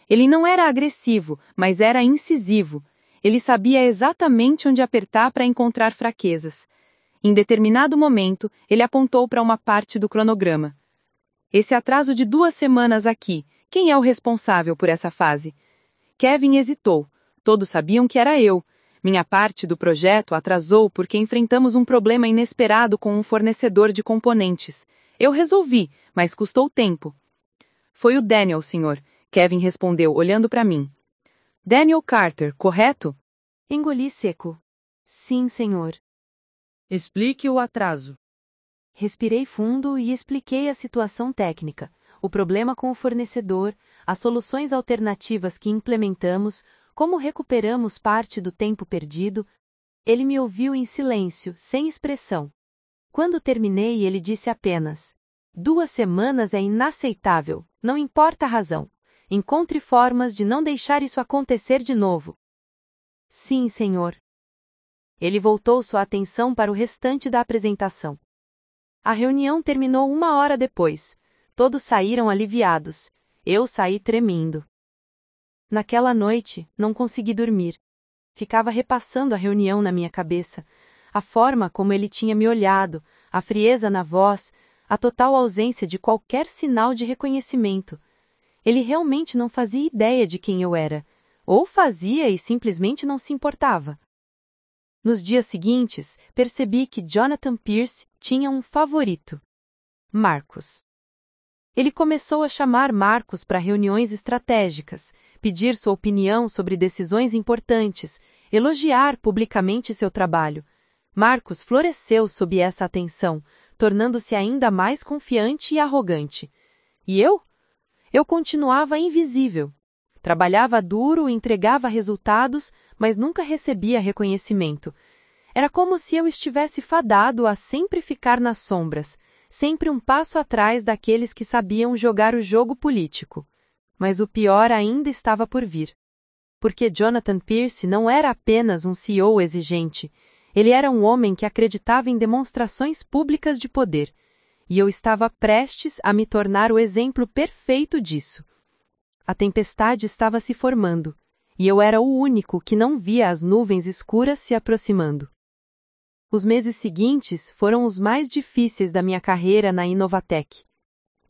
Ele não era agressivo, mas era incisivo. Ele sabia exatamente onde apertar para encontrar fraquezas. Em determinado momento, ele apontou para uma parte do cronograma. Esse atraso de 2 semanas aqui, quem é o responsável por essa fase? Kevin hesitou. Todos sabiam que era eu. Minha parte do projeto atrasou porque enfrentamos um problema inesperado com um fornecedor de componentes. Eu resolvi, mas custou tempo. Foi o Daniel, senhor, Kevin respondeu, olhando para mim. Daniel Carter, correto? Engoli seco. Sim, senhor. Explique o atraso. Respirei fundo e expliquei a situação técnica, o problema com o fornecedor, as soluções alternativas que implementamos, como recuperamos parte do tempo perdido. Ele me ouviu em silêncio, sem expressão. Quando terminei, ele disse apenas: 2 semanas é inaceitável, não importa a razão. Encontre formas de não deixar isso acontecer de novo. Sim, senhor. Ele voltou sua atenção para o restante da apresentação. A reunião terminou 1 hora depois. Todos saíram aliviados. Eu saí tremendo. Naquela noite, não consegui dormir. Ficava repassando a reunião na minha cabeça. A forma como ele tinha me olhado, a frieza na voz, a total ausência de qualquer sinal de reconhecimento. Ele realmente não fazia ideia de quem eu era. Ou fazia e simplesmente não se importava. Nos dias seguintes, percebi que Jonathan Pierce tinha um favorito: Marcos. Ele começou a chamar Marcos para reuniões estratégicas, pedir sua opinião sobre decisões importantes, elogiar publicamente seu trabalho. Marcos floresceu sob essa atenção, tornando-se ainda mais confiante e arrogante. E eu? Eu continuava invisível. Trabalhava duro, entregava resultados, mas nunca recebia reconhecimento. Era como se eu estivesse fadado a sempre ficar nas sombras, sempre um passo atrás daqueles que sabiam jogar o jogo político. Mas o pior ainda estava por vir. Porque Jonathan Pierce não era apenas um CEO exigente, ele era um homem que acreditava em demonstrações públicas de poder, e eu estava prestes a me tornar o exemplo perfeito disso. A tempestade estava se formando, e eu era o único que não via as nuvens escuras se aproximando. Os meses seguintes foram os mais difíceis da minha carreira na Inovatec.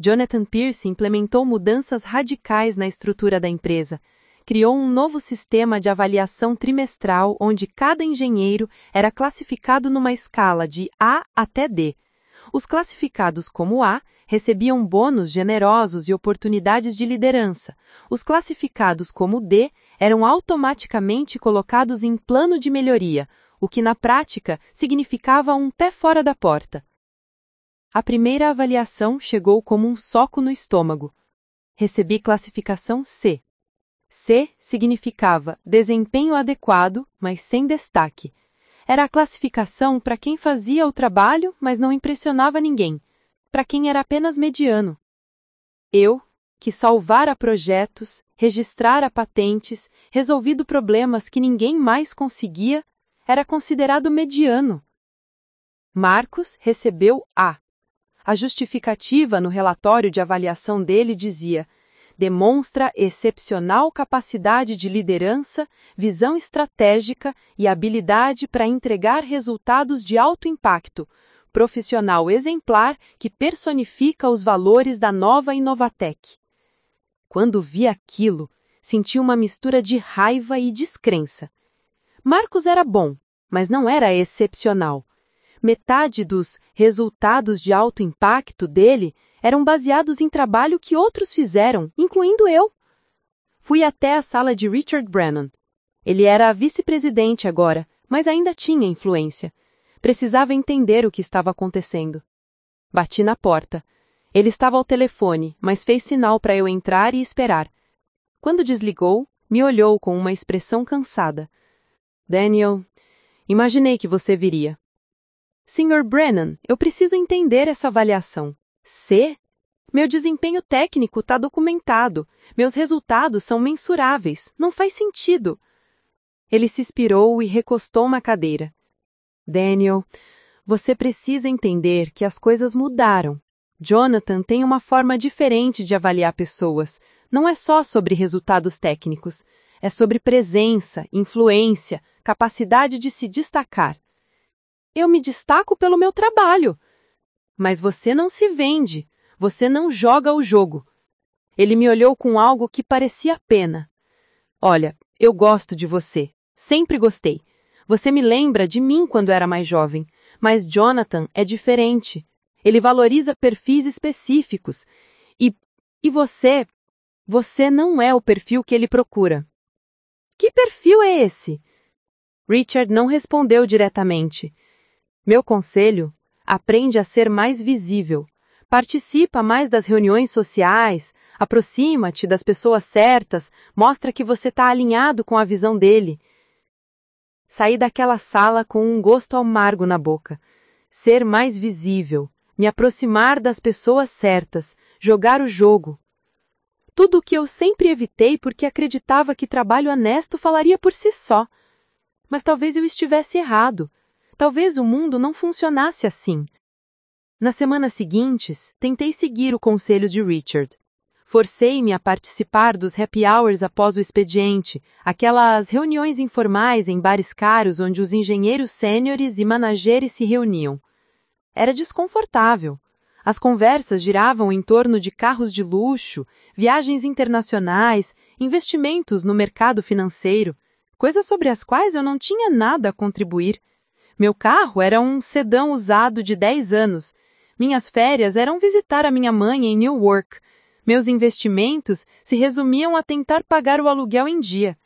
Jonathan Pierce implementou mudanças radicais na estrutura da empresa, criou um novo sistema de avaliação trimestral onde cada engenheiro era classificado numa escala de A até D. Os classificados como A recebiam bônus generosos e oportunidades de liderança. Os classificados como D eram automaticamente colocados em plano de melhoria, o que na prática significava um pé fora da porta. A primeira avaliação chegou como um soco no estômago. Recebi classificação C. C significava desempenho adequado, mas sem destaque. Era a classificação para quem fazia o trabalho, mas não impressionava ninguém, para quem era apenas mediano. Eu, que salvara projetos, registrara patentes, resolvido problemas que ninguém mais conseguia, era considerado mediano. Marcos recebeu A. A justificativa no relatório de avaliação dele dizia: demonstra excepcional capacidade de liderança, visão estratégica e habilidade para entregar resultados de alto impacto, profissional exemplar que personifica os valores da nova Inovatec. Quando vi aquilo, senti uma mistura de raiva e descrença. Marcos era bom, mas não era excepcional. Metade dos resultados de alto impacto dele eram baseados em trabalho que outros fizeram, incluindo eu. Fui até a sala de Richard Brennan. Ele era vice-presidente agora, mas ainda tinha influência. Precisava entender o que estava acontecendo. Bati na porta. Ele estava ao telefone, mas fez sinal para eu entrar e esperar. Quando desligou, me olhou com uma expressão cansada. Daniel, imaginei que você viria. Sr. Brennan, eu preciso entender essa avaliação. C? Meu desempenho técnico está documentado. Meus resultados são mensuráveis. Não faz sentido. Ele se expirou e recostou uma cadeira. Daniel, você precisa entender que as coisas mudaram. Jonathan tem uma forma diferente de avaliar pessoas. Não é só sobre resultados técnicos. É sobre presença, influência, capacidade de se destacar. Eu me destaco pelo meu trabalho. Mas você não se vende. Você não joga o jogo. Ele me olhou com algo que parecia pena. Olha, eu gosto de você. Sempre gostei. Você me lembra de mim quando era mais jovem. Mas Jonathan é diferente. Ele valoriza perfis específicos. E você... Você não é o perfil que ele procura. Que perfil é esse? Richard não respondeu diretamente. Meu conselho: aprende a ser mais visível. Participa mais das reuniões sociais, aproxima-te das pessoas certas, mostra que você está alinhado com a visão dele. Saí daquela sala com um gosto amargo na boca. Ser mais visível, me aproximar das pessoas certas, jogar o jogo. Tudo o que eu sempre evitei porque acreditava que trabalho honesto falaria por si só. Mas talvez eu estivesse errado. Talvez o mundo não funcionasse assim. Nas semanas seguintes, tentei seguir o conselho de Richard. Forcei-me a participar dos happy hours após o expediente, aquelas reuniões informais em bares caros onde os engenheiros sêniores e managers se reuniam. Era desconfortável. As conversas giravam em torno de carros de luxo, viagens internacionais, investimentos no mercado financeiro, coisas sobre as quais eu não tinha nada a contribuir. Meu carro era um sedã usado de 10 anos. Minhas férias eram visitar a minha mãe em Newark. Meus investimentos se resumiam a tentar pagar o aluguel em dia.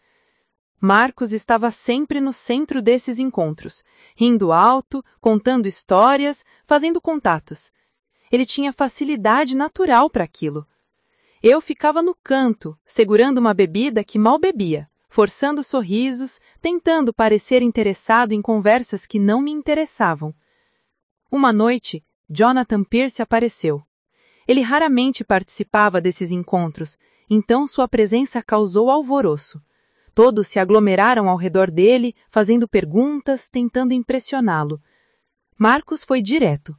Marcos estava sempre no centro desses encontros, rindo alto, contando histórias, fazendo contatos. Ele tinha facilidade natural para aquilo. Eu ficava no canto, segurando uma bebida que mal bebia, forçando sorrisos, tentando parecer interessado em conversas que não me interessavam. Uma noite, Jonathan Pierce apareceu. Ele raramente participava desses encontros, então sua presença causou alvoroço. Todos se aglomeraram ao redor dele, fazendo perguntas, tentando impressioná-lo. Marcus foi direto.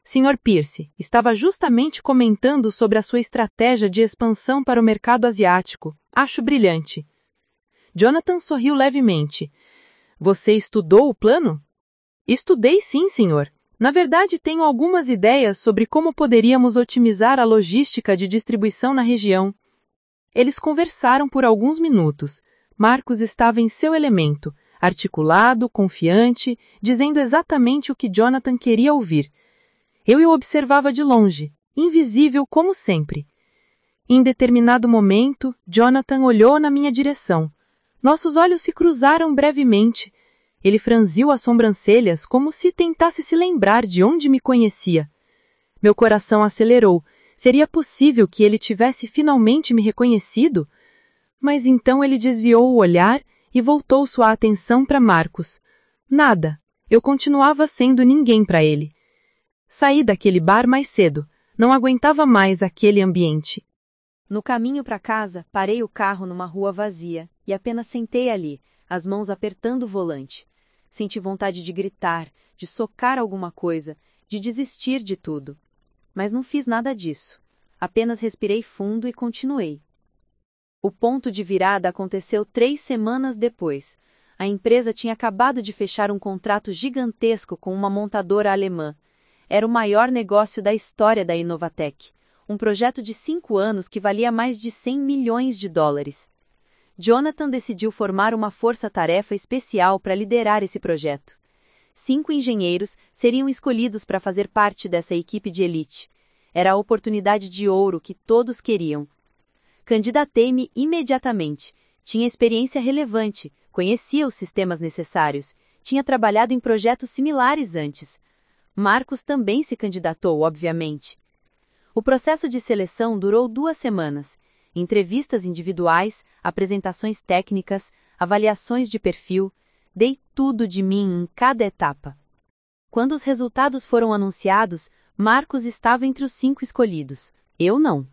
Sr. Pierce, estava justamente comentando sobre a sua estratégia de expansão para o mercado asiático. Acho brilhante. Jonathan sorriu levemente. Você estudou o plano? Estudei sim, senhor. Na verdade, tenho algumas ideias sobre como poderíamos otimizar a logística de distribuição na região. Eles conversaram por alguns minutos. Marcus estava em seu elemento, articulado, confiante, dizendo exatamente o que Jonathan queria ouvir. Eu o observava de longe, invisível como sempre. Em determinado momento, Jonathan olhou na minha direção. Nossos olhos se cruzaram brevemente. Ele franziu as sobrancelhas como se tentasse se lembrar de onde me conhecia. Meu coração acelerou. Seria possível que ele tivesse finalmente me reconhecido? Mas então ele desviou o olhar e voltou sua atenção para Marcus. Nada. Eu continuava sendo ninguém para ele. Saí daquele bar mais cedo. Não aguentava mais aquele ambiente. No caminho para casa, parei o carro numa rua vazia e apenas sentei ali, as mãos apertando o volante. Senti vontade de gritar, de socar alguma coisa, de desistir de tudo. Mas não fiz nada disso. Apenas respirei fundo e continuei. O ponto de virada aconteceu 3 semanas depois. A empresa tinha acabado de fechar um contrato gigantesco com uma montadora alemã. Era o maior negócio da história da Inovatec. Um projeto de 5 anos que valia mais de 100 milhões de dólares. Jonathan decidiu formar uma força-tarefa especial para liderar esse projeto. 5 engenheiros seriam escolhidos para fazer parte dessa equipe de elite. Era a oportunidade de ouro que todos queriam. Candidatei-me imediatamente. Tinha experiência relevante, conhecia os sistemas necessários, tinha trabalhado em projetos similares antes. Marcus também se candidatou, obviamente. O processo de seleção durou 2 semanas. Entrevistas individuais, apresentações técnicas, avaliações de perfil, dei tudo de mim em cada etapa. Quando os resultados foram anunciados, Marcus estava entre os 5 escolhidos. Eu não.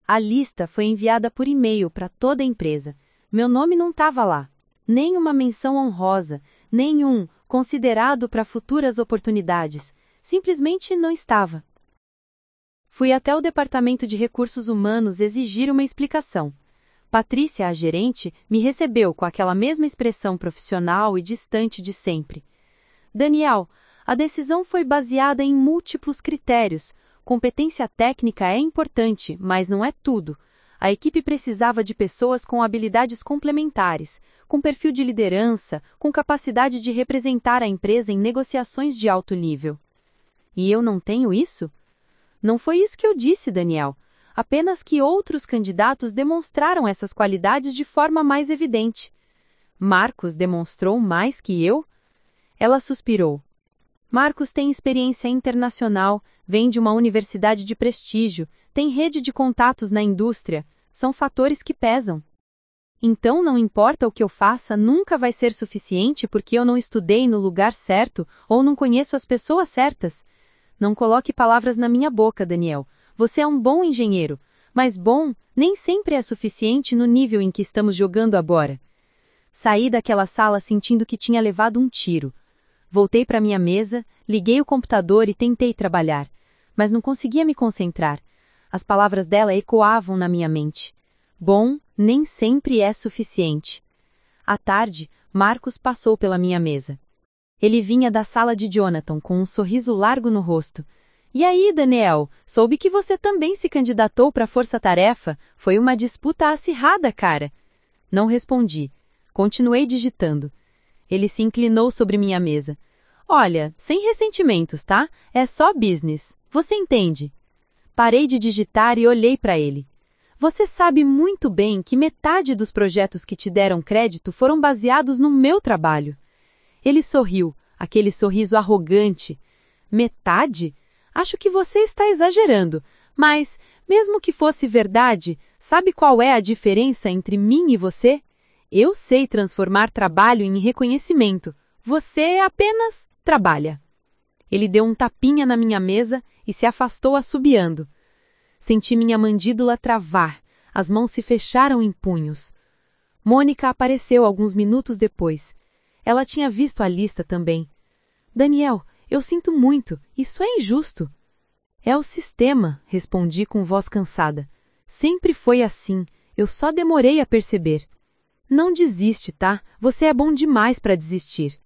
A lista foi enviada por e-mail para toda a empresa. Meu nome não estava lá. Nem uma menção honrosa, nem um considerado para futuras oportunidades. Simplesmente não estava. Fui até o Departamento de Recursos Humanos exigir uma explicação. Patrícia, a gerente, me recebeu com aquela mesma expressão profissional e distante de sempre. Daniel, a decisão foi baseada em múltiplos critérios. Competência técnica é importante, mas não é tudo. A equipe precisava de pessoas com habilidades complementares, com perfil de liderança, com capacidade de representar a empresa em negociações de alto nível. E eu não tenho isso? Não foi isso que eu disse, Daniel. Apenas que outros candidatos demonstraram essas qualidades de forma mais evidente. Marcus demonstrou mais que eu? Ela suspirou. Marcus tem experiência internacional, vem de uma universidade de prestígio, tem rede de contatos na indústria. São fatores que pesam. Então não importa o que eu faça, nunca vai ser suficiente porque eu não estudei no lugar certo ou não conheço as pessoas certas. Não coloque palavras na minha boca, Daniel. Você é um bom engenheiro, mas bom nem sempre é suficiente no nível em que estamos jogando agora. Saí daquela sala sentindo que tinha levado um tiro. Voltei para minha mesa, liguei o computador e tentei trabalhar, mas não conseguia me concentrar. As palavras dela ecoavam na minha mente. Bom nem sempre é suficiente. À tarde, Marcus passou pela minha mesa. Ele vinha da sala de Jonathan com um sorriso largo no rosto. E aí, Daniel, soube que você também se candidatou para a força-tarefa. Foi uma disputa acirrada, cara. Não respondi. Continuei digitando. Ele se inclinou sobre minha mesa. Olha, sem ressentimentos, tá? É só business. Você entende? Parei de digitar e olhei para ele. Você sabe muito bem que metade dos projetos que te deram crédito foram baseados no meu trabalho. Ele sorriu, aquele sorriso arrogante. Metade? Acho que você está exagerando, mas, mesmo que fosse verdade, sabe qual é a diferença entre mim e você? Eu sei transformar trabalho em reconhecimento. Você apenas trabalha. Ele deu um tapinha na minha mesa e se afastou assobiando. Senti minha mandíbula travar, as mãos se fecharam em punhos. Mônica apareceu alguns minutos depois. Ela tinha visto a lista também. Daniel, eu sinto muito, isso é injusto. É o sistema, respondi com voz cansada. Sempre foi assim, eu só demorei a perceber. Não desiste, tá? Você é bom demais para desistir.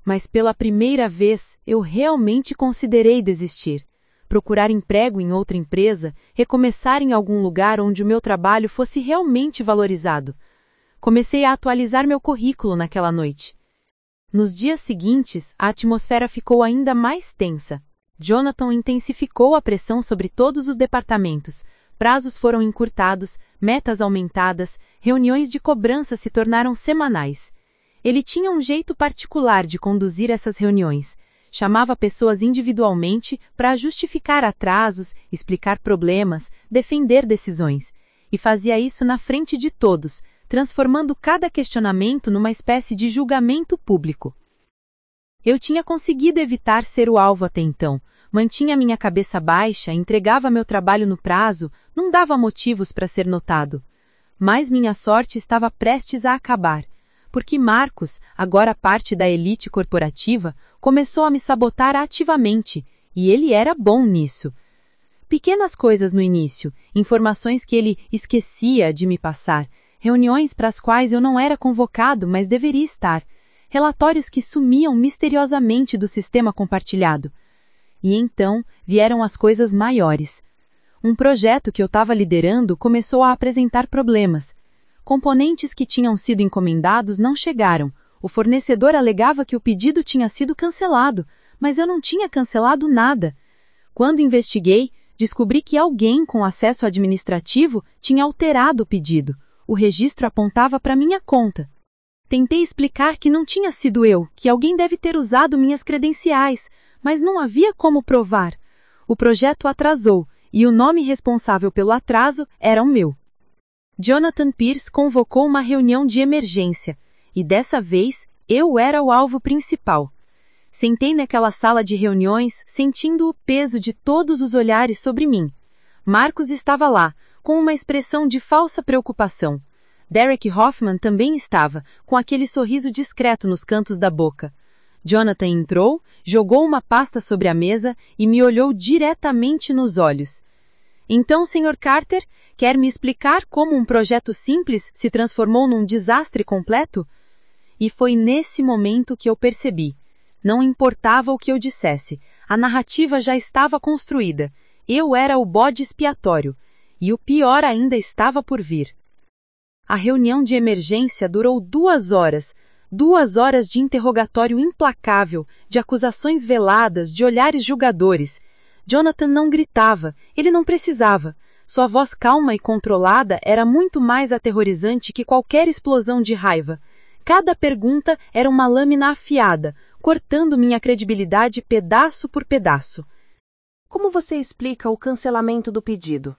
Mas pela primeira vez, eu realmente considerei desistir. Procurar emprego em outra empresa, recomeçar em algum lugar onde o meu trabalho fosse realmente valorizado. Comecei a atualizar meu currículo naquela noite. Nos dias seguintes, a atmosfera ficou ainda mais tensa. Jonathan intensificou a pressão sobre todos os departamentos. Prazos foram encurtados, metas aumentadas, reuniões de cobrança se tornaram semanais. Ele tinha um jeito particular de conduzir essas reuniões. Chamava pessoas individualmente para justificar atrasos, explicar problemas, defender decisões. E fazia isso na frente de todos, transformando cada questionamento numa espécie de julgamento público. Eu tinha conseguido evitar ser o alvo até então. Mantinha minha cabeça baixa, entregava meu trabalho no prazo, não dava motivos para ser notado. Mas minha sorte estava prestes a acabar, porque Marcos, agora parte da elite corporativa, começou a me sabotar ativamente, e ele era bom nisso. Pequenas coisas no início, informações que ele esquecia de me passar, reuniões para as quais eu não era convocado, mas deveria estar, relatórios que sumiam misteriosamente do sistema compartilhado. E então vieram as coisas maiores. Um projeto que eu estava liderando começou a apresentar problemas. Componentes que tinham sido encomendados não chegaram. O fornecedor alegava que o pedido tinha sido cancelado, mas eu não tinha cancelado nada. Quando investiguei, descobri que alguém com acesso administrativo tinha alterado o pedido. O registro apontava para minha conta. Tentei explicar que não tinha sido eu, que alguém deve ter usado minhas credenciais, mas não havia como provar. O projeto atrasou, e o nome responsável pelo atraso era o meu. Jonathan Pierce convocou uma reunião de emergência, e dessa vez eu era o alvo principal. Sentei naquela sala de reuniões, sentindo o peso de todos os olhares sobre mim. Marcos estava lá, com uma expressão de falsa preocupação. Derek Hoffman também estava, com aquele sorriso discreto nos cantos da boca. Jonathan entrou, jogou uma pasta sobre a mesa e me olhou diretamente nos olhos. Então, Sr. Carter, quer me explicar como um projeto simples se transformou num desastre completo? E foi nesse momento que eu percebi. Não importava o que eu dissesse, a narrativa já estava construída. Eu era o bode expiatório, e o pior ainda estava por vir. A reunião de emergência durou 2 horas, 2 horas de interrogatório implacável, de acusações veladas, de olhares julgadores. Jonathan não gritava, ele não precisava. Sua voz calma e controlada era muito mais aterrorizante que qualquer explosão de raiva. Cada pergunta era uma lâmina afiada, cortando minha credibilidade pedaço por pedaço. Como você explica o cancelamento do pedido?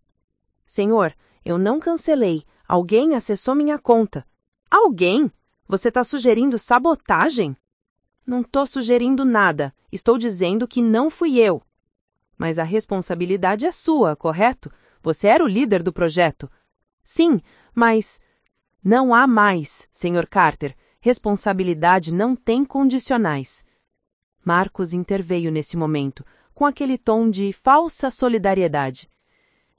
Senhor, eu não cancelei. Alguém acessou minha conta. Alguém? Você está sugerindo sabotagem? Não estou sugerindo nada. Estou dizendo que não fui eu. Mas a responsabilidade é sua, correto? Você era o líder do projeto. Sim, mas... Não há mais, Sr. Carter. Responsabilidade não tem condicionais. Marcos interveio nesse momento, com aquele tom de falsa solidariedade.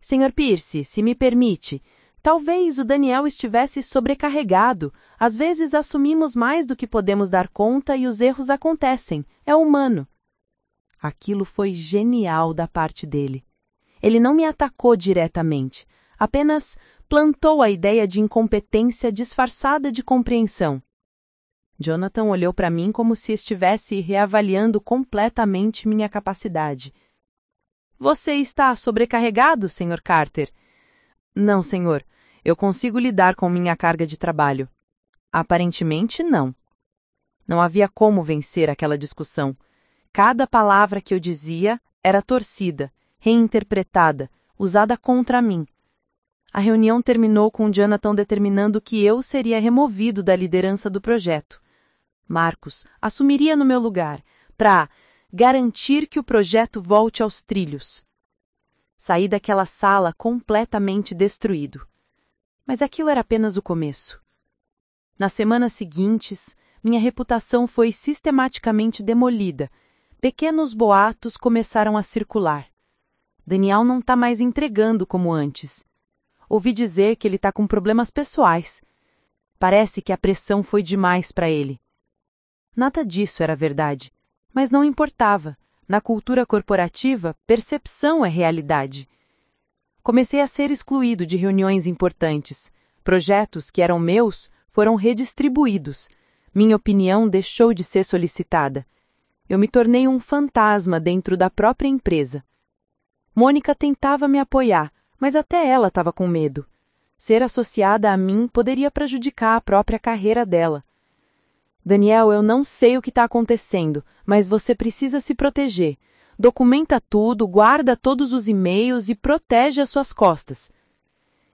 Sr. Pierce, se me permite... Talvez o Daniel estivesse sobrecarregado. Às vezes assumimos mais do que podemos dar conta e os erros acontecem. É humano. Aquilo foi genial da parte dele. Ele não me atacou diretamente, apenas plantou a ideia de incompetência disfarçada de compreensão. Jonathan olhou para mim como se estivesse reavaliando completamente minha capacidade. Você está sobrecarregado, Sr. Carter? Não, senhor. Eu consigo lidar com minha carga de trabalho. Aparentemente, não. Não havia como vencer aquela discussão. Cada palavra que eu dizia era torcida, reinterpretada, usada contra mim. A reunião terminou com Jonathan determinando que eu seria removido da liderança do projeto. Marcos assumiria no meu lugar, para garantir que o projeto volte aos trilhos. Saí daquela sala completamente destruído. Mas aquilo era apenas o começo. Nas semanas seguintes, minha reputação foi sistematicamente demolida. Pequenos boatos começaram a circular. Daniel não está mais entregando como antes. Ouvi dizer que ele está com problemas pessoais. Parece que a pressão foi demais para ele. Nada disso era verdade, mas não importava. Na cultura corporativa, percepção é realidade. Comecei a ser excluído de reuniões importantes. Projetos que eram meus foram redistribuídos. Minha opinião deixou de ser solicitada. Eu me tornei um fantasma dentro da própria empresa. Mônica tentava me apoiar, mas até ela estava com medo. Ser associada a mim poderia prejudicar a própria carreira dela. Daniel, eu não sei o que está acontecendo, mas você precisa se proteger. Documenta tudo, guarda todos os e-mails e protege as suas costas.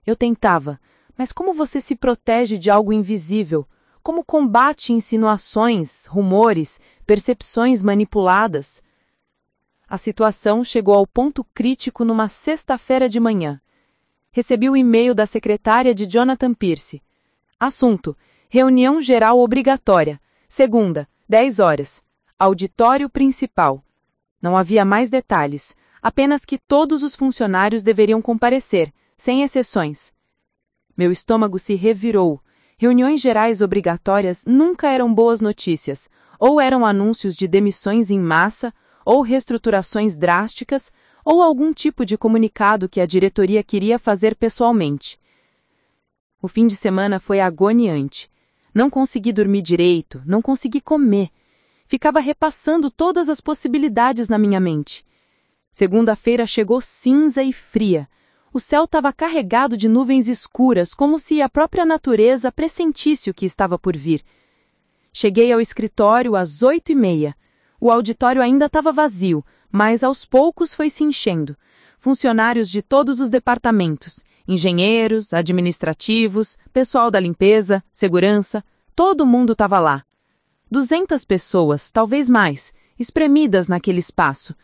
Eu tentava, mas como você se protege de algo invisível? Como combate insinuações, rumores, percepções manipuladas? A situação chegou ao ponto crítico numa sexta-feira de manhã. Recebi o e-mail da secretária de Jonathan Pierce. Assunto: reunião geral obrigatória. Segunda, 10 horas. Auditório principal. Não havia mais detalhes, apenas que todos os funcionários deveriam comparecer, sem exceções. Meu estômago se revirou. Reuniões gerais obrigatórias nunca eram boas notícias, ou eram anúncios de demissões em massa, ou reestruturações drásticas, ou algum tipo de comunicado que a diretoria queria fazer pessoalmente. O fim de semana foi agoniante. Não consegui dormir direito, não consegui comer. Ficava repassando todas as possibilidades na minha mente. Segunda-feira chegou cinza e fria. O céu estava carregado de nuvens escuras, como se a própria natureza pressentisse o que estava por vir. Cheguei ao escritório às 8h30. O auditório ainda estava vazio, mas aos poucos foi se enchendo. Funcionários de todos os departamentos, engenheiros, administrativos, pessoal da limpeza, segurança, todo mundo estava lá. 200 pessoas, talvez mais, espremidas naquele espaço.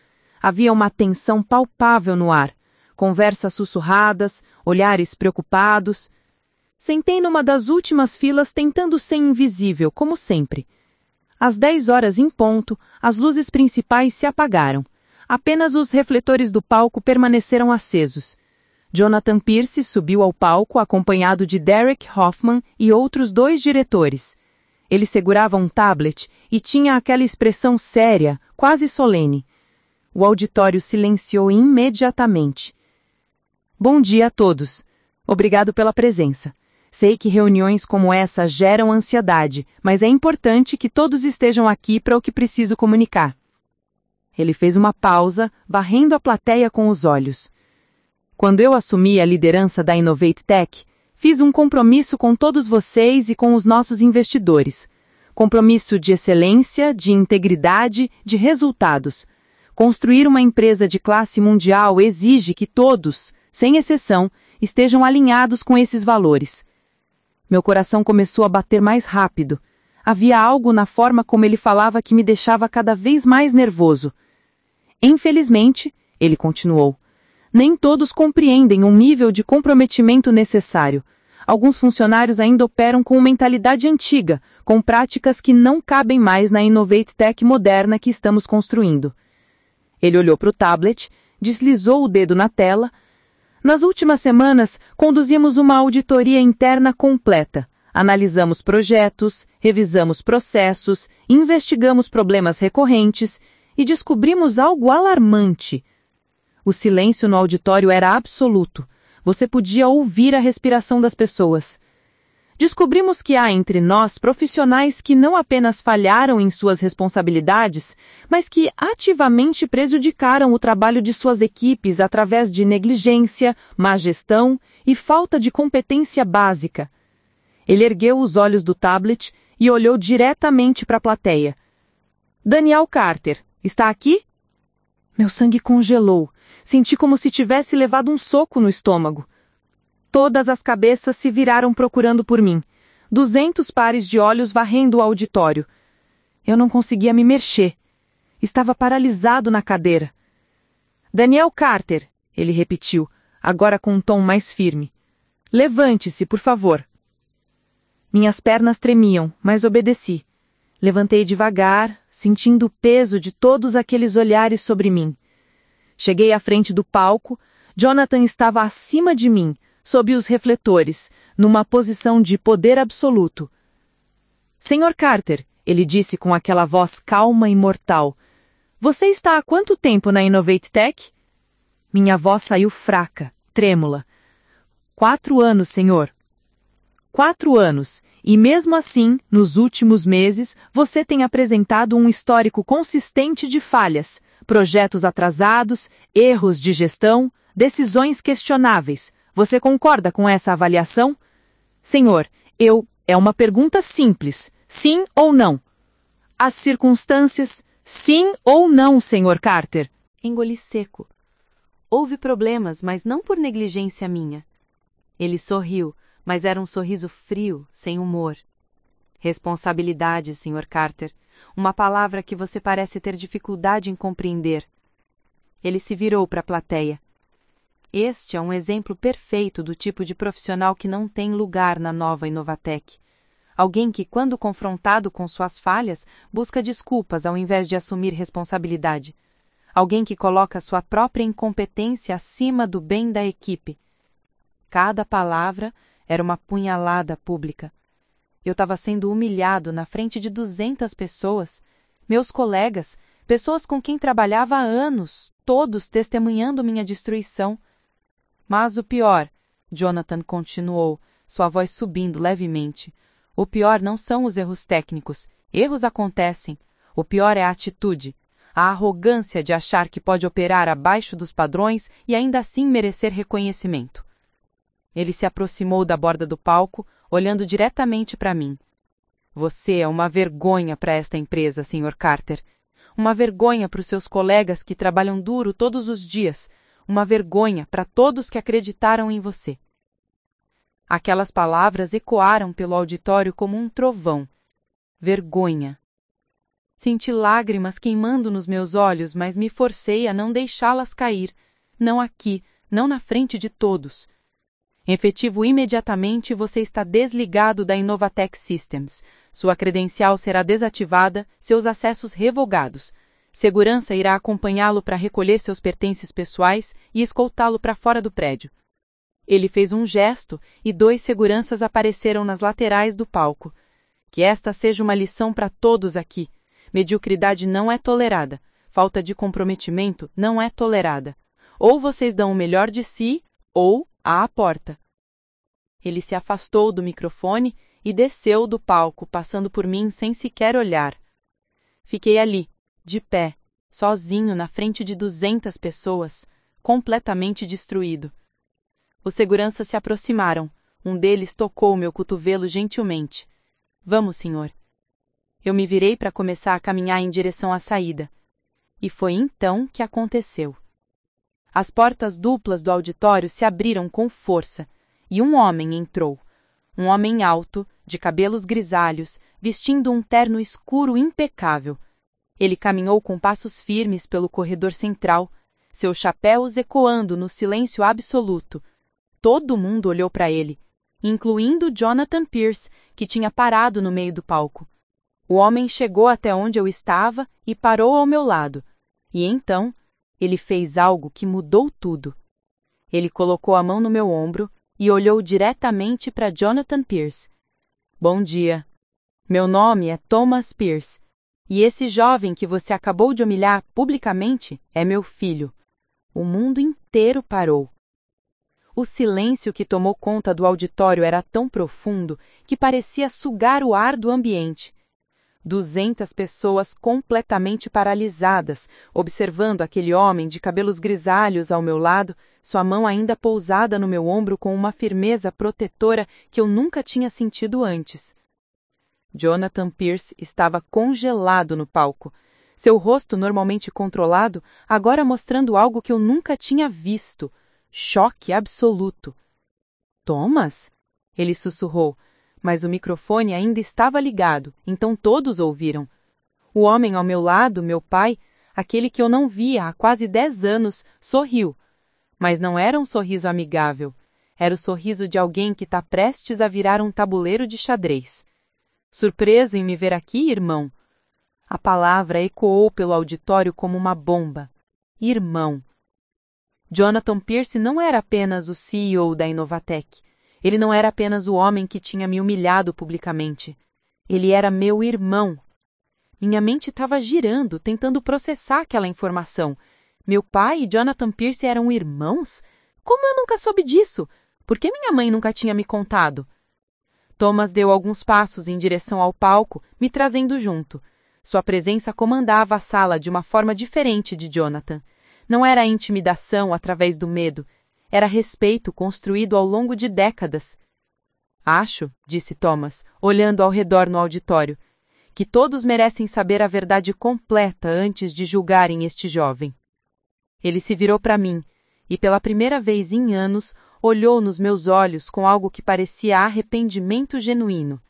Havia uma tensão palpável no ar, conversas sussurradas, olhares preocupados. Sentei numa das últimas filas tentando ser invisível, como sempre. Às 10 horas em ponto, as luzes principais se apagaram. Apenas os refletores do palco permaneceram acesos. Jonathan Pierce subiu ao palco acompanhado de Derek Hoffman e outros 2 diretores. Ele segurava um tablet e tinha aquela expressão séria, quase solene. O auditório silenciou imediatamente. Bom dia a todos. Obrigado pela presença. Sei que reuniões como essa geram ansiedade, mas é importante que todos estejam aqui para o que preciso comunicar. Ele fez uma pausa, varrendo a plateia com os olhos. Quando eu assumi a liderança da Innovate Tech, fiz um compromisso com todos vocês e com os nossos investidores. Compromisso de excelência, de integridade, de resultados. Construir uma empresa de classe mundial exige que todos, sem exceção, estejam alinhados com esses valores. Meu coração começou a bater mais rápido. Havia algo na forma como ele falava que me deixava cada vez mais nervoso. Infelizmente, ele continuou, nem todos compreendem o nível de comprometimento necessário. Alguns funcionários ainda operam com mentalidade antiga, com práticas que não cabem mais na Innovate Tech moderna que estamos construindo. Ele olhou para o tablet, deslizou o dedo na tela. Nas últimas semanas, conduzimos uma auditoria interna completa. Analisamos projetos, revisamos processos, investigamos problemas recorrentes e descobrimos algo alarmante. O silêncio no auditório era absoluto. Você podia ouvir a respiração das pessoas. Descobrimos que há entre nós profissionais que não apenas falharam em suas responsabilidades, mas que ativamente prejudicaram o trabalho de suas equipes através de negligência, má gestão e falta de competência básica. Ele ergueu os olhos do tablet e olhou diretamente para a plateia. Daniel Carter, está aqui? Meu sangue congelou. Senti como se tivesse levado um soco no estômago. Todas as cabeças se viraram procurando por mim. 200 pares de olhos varrendo o auditório. Eu não conseguia me mexer. Estava paralisado na cadeira. Daniel Carter, ele repetiu, agora com um tom mais firme. Levante-se, por favor. Minhas pernas tremiam, mas obedeci. Levantei devagar, sentindo o peso de todos aqueles olhares sobre mim. Cheguei à frente do palco. Jonathan estava acima de mim, sob os refletores, numa posição de poder absoluto. Senhor Carter, ele disse com aquela voz calma e mortal, você está há quanto tempo na Innovate Tech? Minha voz saiu fraca, trêmula. 4 anos, senhor. 4 anos, e mesmo assim, nos últimos meses, você tem apresentado um histórico consistente de falhas, projetos atrasados, erros de gestão, decisões questionáveis. Você concorda com essa avaliação? Senhor, é uma pergunta simples. Sim ou não? As circunstâncias, sim ou não, Sr. Carter? Engoli seco. Houve problemas, mas não por negligência minha. Ele sorriu, mas era um sorriso frio, sem humor. Responsabilidade, Sr. Carter. Uma palavra que você parece ter dificuldade em compreender. Ele se virou para a plateia. Este é um exemplo perfeito do tipo de profissional que não tem lugar na nova Inovatec. Alguém que, quando confrontado com suas falhas, busca desculpas ao invés de assumir responsabilidade. Alguém que coloca sua própria incompetência acima do bem da equipe. Cada palavra era uma punhalada pública. Eu estava sendo humilhado na frente de 200 pessoas, meus colegas, pessoas com quem trabalhava há anos, todos testemunhando minha destruição. Mas o pior, Jonathan continuou, sua voz subindo levemente, o pior não são os erros técnicos, erros acontecem. O pior é a atitude, a arrogância de achar que pode operar abaixo dos padrões e ainda assim merecer reconhecimento. Ele se aproximou da borda do palco, olhando diretamente para mim. Você é uma vergonha para esta empresa, Sr. Carter. Uma vergonha para os seus colegas que trabalham duro todos os dias. Uma vergonha para todos que acreditaram em você. Aquelas palavras ecoaram pelo auditório como um trovão. Vergonha. Senti lágrimas queimando nos meus olhos, mas me forcei a não deixá-las cair. Não aqui, não na frente de todos. Efetivo imediatamente, você está desligado da Inovatec Systems. Sua credencial será desativada, seus acessos revogados. Segurança irá acompanhá-lo para recolher seus pertences pessoais e escoltá-lo para fora do prédio. Ele fez um gesto e 2 seguranças apareceram nas laterais do palco. Que esta seja uma lição para todos aqui. Mediocridade não é tolerada. Falta de comprometimento não é tolerada. Ou vocês dão o melhor de si, ou à porta. Ele se afastou do microfone e desceu do palco, passando por mim sem sequer olhar. Fiquei ali, de pé, sozinho na frente de 200 pessoas, completamente destruído. Os seguranças se aproximaram. Um deles tocou meu cotovelo gentilmente. Vamos, senhor. Eu me virei para começar a caminhar em direção à saída. E foi então que aconteceu. As portas duplas do auditório se abriram com força, e um homem entrou. Um homem alto, de cabelos grisalhos, vestindo um terno escuro impecável. Ele caminhou com passos firmes pelo corredor central, seus chapéus ecoando no silêncio absoluto. Todo mundo olhou para ele, incluindo Jonathan Pierce, que tinha parado no meio do palco. O homem chegou até onde eu estava e parou ao meu lado. E então, ele fez algo que mudou tudo. Ele colocou a mão no meu ombro e olhou diretamente para Jonathan Pierce. Bom dia. Meu nome é Thomas Pierce, e esse jovem que você acabou de humilhar publicamente é meu filho. O mundo inteiro parou. O silêncio que tomou conta do auditório era tão profundo que parecia sugar o ar do ambiente. 200 pessoas completamente paralisadas, observando aquele homem de cabelos grisalhos ao meu lado, sua mão ainda pousada no meu ombro com uma firmeza protetora que eu nunca tinha sentido antes. Jonathan Pierce estava congelado no palco, seu rosto normalmente controlado, agora mostrando algo que eu nunca tinha visto. Choque absoluto. Thomas? Ele sussurrou, mas o microfone ainda estava ligado, então todos ouviram. O homem ao meu lado, meu pai, aquele que eu não via há quase 10 anos, sorriu. Mas não era um sorriso amigável. Era o sorriso de alguém que está prestes a virar um tabuleiro de xadrez. Surpreso em me ver aqui, irmão? A palavra ecoou pelo auditório como uma bomba. Irmão. Jonathan Pierce não era apenas o CEO da Inovatec. Ele não era apenas o homem que tinha me humilhado publicamente. Ele era meu irmão. Minha mente estava girando, tentando processar aquela informação. Meu pai e Jonathan Pierce eram irmãos? Como eu nunca soube disso? Por que minha mãe nunca tinha me contado? Thomas deu alguns passos em direção ao palco, me trazendo junto. Sua presença comandava a sala de uma forma diferente de Jonathan. Não era intimidação através do medo. Era respeito construído ao longo de décadas. Acho, disse Thomas, olhando ao redor no auditório, que todos merecem saber a verdade completa antes de julgarem este jovem. Ele se virou para mim e, pela primeira vez em anos, olhou nos meus olhos com algo que parecia arrependimento genuíno.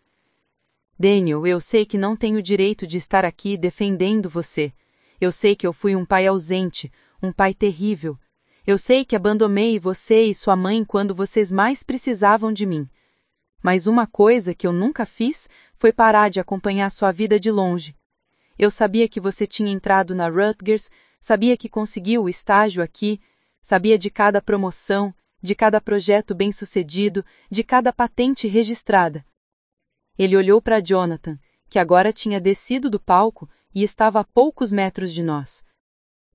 Daniel, eu sei que não tenho o direito de estar aqui defendendo você. Eu sei que eu fui um pai ausente, um pai terrível. Eu sei que abandonei você e sua mãe quando vocês mais precisavam de mim. Mas uma coisa que eu nunca fiz foi parar de acompanhar sua vida de longe. Eu sabia que você tinha entrado na Rutgers, sabia que conseguiu o estágio aqui, sabia de cada promoção, de cada projeto bem-sucedido, de cada patente registrada. Ele olhou para Jonathan, que agora tinha descido do palco e estava a poucos metros de nós.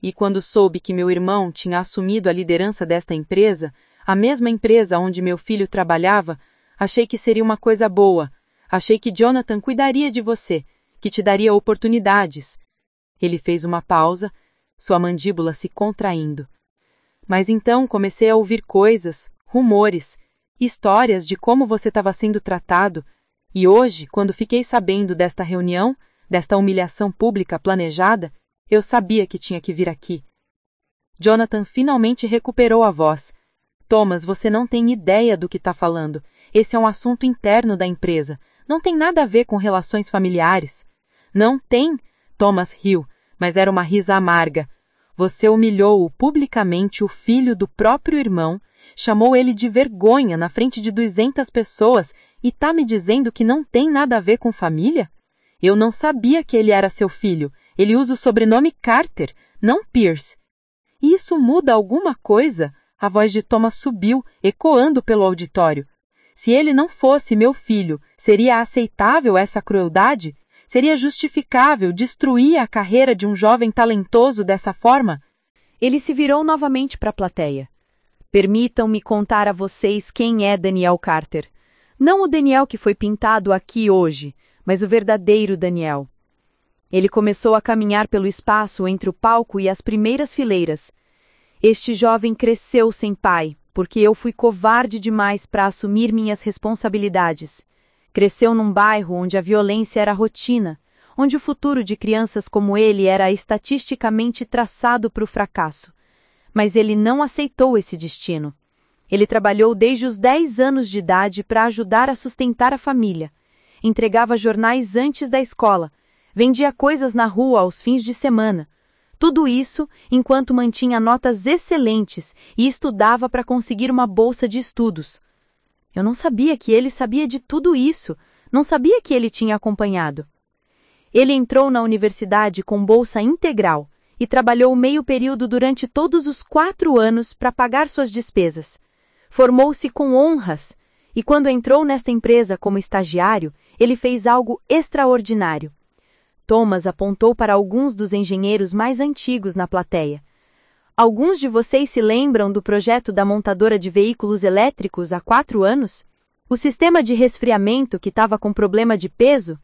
E quando soube que meu irmão tinha assumido a liderança desta empresa, a mesma empresa onde meu filho trabalhava, achei que seria uma coisa boa. Achei que Jonathan cuidaria de você, que te daria oportunidades. Ele fez uma pausa, sua mandíbula se contraindo. Mas então comecei a ouvir coisas, rumores, histórias de como você estava sendo tratado, e hoje, quando fiquei sabendo desta reunião, desta humilhação pública planejada, eu sabia que tinha que vir aqui. Jonathan finalmente recuperou a voz. Thomas, você não tem ideia do que está falando. Esse é um assunto interno da empresa. Não tem nada a ver com relações familiares. Não tem? Thomas riu, mas era uma risa amarga. Você humilhou publicamente o filho do próprio irmão, chamou ele de vergonha na frente de 200 pessoas e está me dizendo que não tem nada a ver com família? Eu não sabia que ele era seu filho. Ele usa o sobrenome Carter, não Pierce. Isso muda alguma coisa? A voz de Thomas subiu, ecoando pelo auditório. Se ele não fosse meu filho, seria aceitável essa crueldade? Seria justificável destruir a carreira de um jovem talentoso dessa forma? Ele se virou novamente para a plateia. Permitam-me contar a vocês quem é Daniel Carter. Não o Daniel que foi pintado aqui hoje, mas o verdadeiro Daniel. Ele começou a caminhar pelo espaço entre o palco e as primeiras fileiras. Este jovem cresceu sem pai, porque eu fui covarde demais para assumir minhas responsabilidades. Cresceu num bairro onde a violência era rotina, onde o futuro de crianças como ele era estatisticamente traçado para o fracasso. Mas ele não aceitou esse destino. Ele trabalhou desde os 10 anos de idade para ajudar a sustentar a família. Entregava jornais antes da escola, vendia coisas na rua aos fins de semana. Tudo isso enquanto mantinha notas excelentes e estudava para conseguir uma bolsa de estudos. Eu não sabia que ele sabia de tudo isso, não sabia que ele tinha acompanhado. Ele entrou na universidade com bolsa integral e trabalhou meio período durante todos os 4 anos para pagar suas despesas. Formou-se com honras e quando entrou nesta empresa como estagiário, ele fez algo extraordinário. Thomas apontou para alguns dos engenheiros mais antigos na plateia. Alguns de vocês se lembram do projeto da montadora de veículos elétricos há 4 anos? O sistema de resfriamento que estava com problema de peso?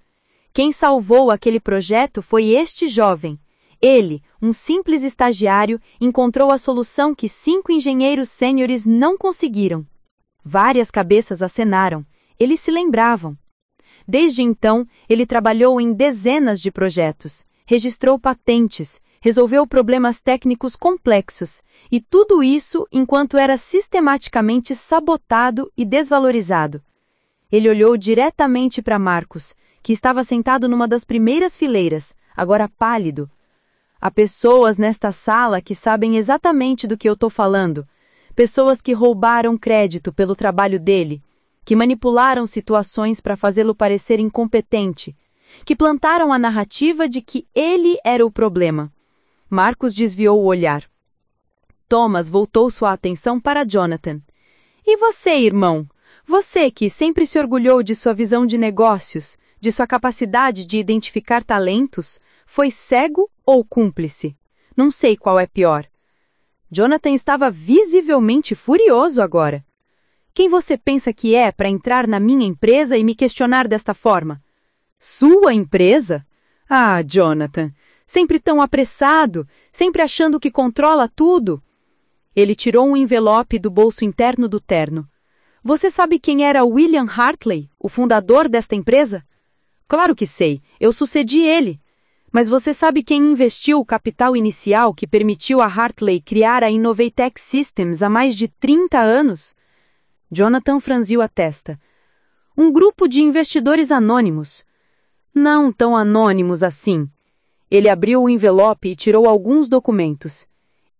Quem salvou aquele projeto foi este jovem. Ele, um simples estagiário, encontrou a solução que 5 engenheiros sêniores não conseguiram. Várias cabeças acenaram. Eles se lembravam. Desde então, ele trabalhou em dezenas de projetos, registrou patentes, resolveu problemas técnicos complexos, e tudo isso enquanto era sistematicamente sabotado e desvalorizado. Ele olhou diretamente para Marcos, que estava sentado numa das primeiras fileiras, agora pálido. Há pessoas nesta sala que sabem exatamente do que eu estou falando. Pessoas que roubaram crédito pelo trabalho dele, que manipularam situações para fazê-lo parecer incompetente, que plantaram a narrativa de que ele era o problema. Marcos desviou o olhar. Thomas voltou sua atenção para Jonathan. E você, irmão? Você que sempre se orgulhou de sua visão de negócios, de sua capacidade de identificar talentos, foi cego ou cúmplice? Não sei qual é pior. Jonathan estava visivelmente furioso agora. Quem você pensa que é para entrar na minha empresa e me questionar desta forma? Sua empresa? Ah, Jonathan, sempre tão apressado, sempre achando que controla tudo. Ele tirou um envelope do bolso interno do terno. Você sabe quem era William Hartley, o fundador desta empresa? Claro que sei, eu sucedi ele. Mas você sabe quem investiu o capital inicial que permitiu a Hartley criar a Innovatech Systems há mais de 30 anos? Jonathan franziu a testa. Um grupo de investidores anônimos. Não tão anônimos assim. Ele abriu o envelope e tirou alguns documentos.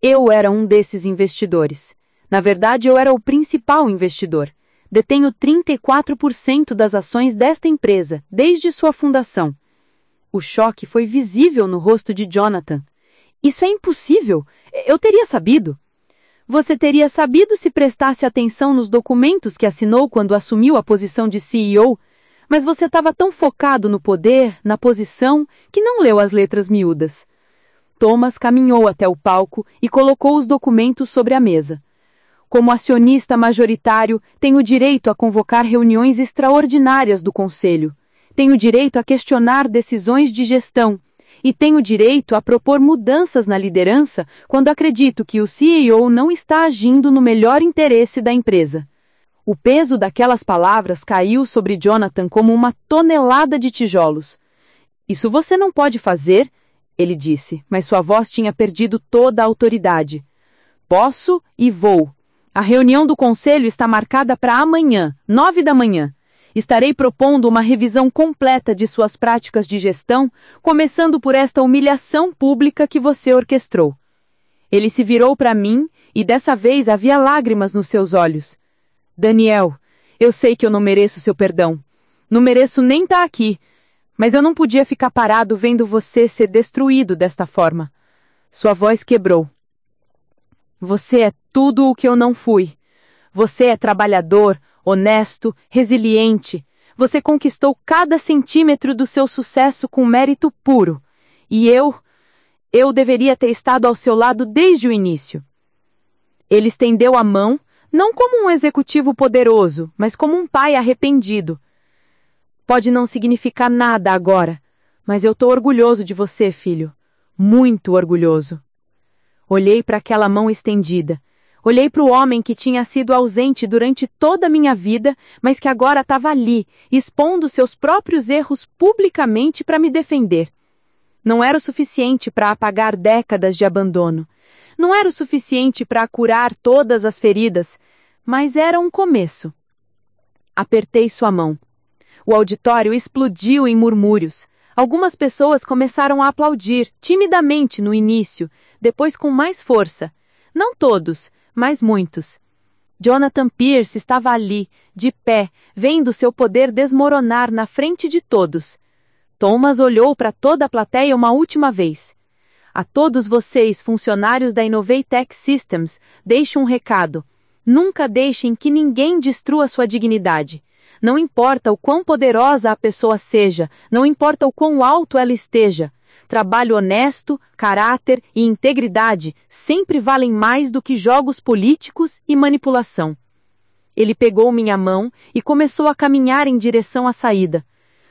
Eu era um desses investidores. Na verdade, eu era o principal investidor. Detenho 34% das ações desta empresa, desde sua fundação. O choque foi visível no rosto de Jonathan. Isso é impossível. Eu teria sabido. Você teria sabido se prestasse atenção nos documentos que assinou quando assumiu a posição de CEO, mas você estava tão focado no poder, na posição, que não leu as letras miúdas. Thomas caminhou até o palco e colocou os documentos sobre a mesa. Como acionista majoritário, tenho direito a convocar reuniões extraordinárias do Conselho. Tenho direito a questionar decisões de gestão. E tenho direito a propor mudanças na liderança quando acredito que o CEO não está agindo no melhor interesse da empresa. O peso daquelas palavras caiu sobre Jonathan como uma tonelada de tijolos. Isso você não pode fazer, ele disse, mas sua voz tinha perdido toda a autoridade. Posso e vou. A reunião do conselho está marcada para amanhã, 9 da manhã. Estarei propondo uma revisão completa de suas práticas de gestão, começando por esta humilhação pública que você orquestrou. Ele se virou para mim e dessa vez havia lágrimas nos seus olhos. Daniel, eu sei que eu não mereço seu perdão. Não mereço nem estar aqui, mas eu não podia ficar parado vendo você ser destruído desta forma. Sua voz quebrou. Você é tudo o que eu não fui. Você é trabalhador, honesto, resiliente. Você conquistou cada centímetro do seu sucesso com mérito puro. E eu deveria ter estado ao seu lado desde o início. Ele estendeu a mão, não como um executivo poderoso, mas como um pai arrependido. Pode não significar nada agora, mas eu estou orgulhoso de você, filho. Muito orgulhoso. Olhei para aquela mão estendida. Olhei para o homem que tinha sido ausente durante toda a minha vida, mas que agora estava ali, expondo seus próprios erros publicamente para me defender. Não era o suficiente para apagar décadas de abandono. Não era o suficiente para curar todas as feridas, mas era um começo. Apertei sua mão. O auditório explodiu em murmúrios. Algumas pessoas começaram a aplaudir, timidamente no início, depois com mais força. Não todos, mas muitos. Jonathan Pierce estava ali, de pé, vendo seu poder desmoronar na frente de todos. Thomas olhou para toda a plateia uma última vez. A todos vocês, funcionários da Innovatech Systems, deixo um recado. Nunca deixem que ninguém destrua sua dignidade. Não importa o quão poderosa a pessoa seja, não importa o quão alto ela esteja. Trabalho honesto, caráter e integridade sempre valem mais do que jogos políticos e manipulação. Ele pegou minha mão e começou a caminhar em direção à saída.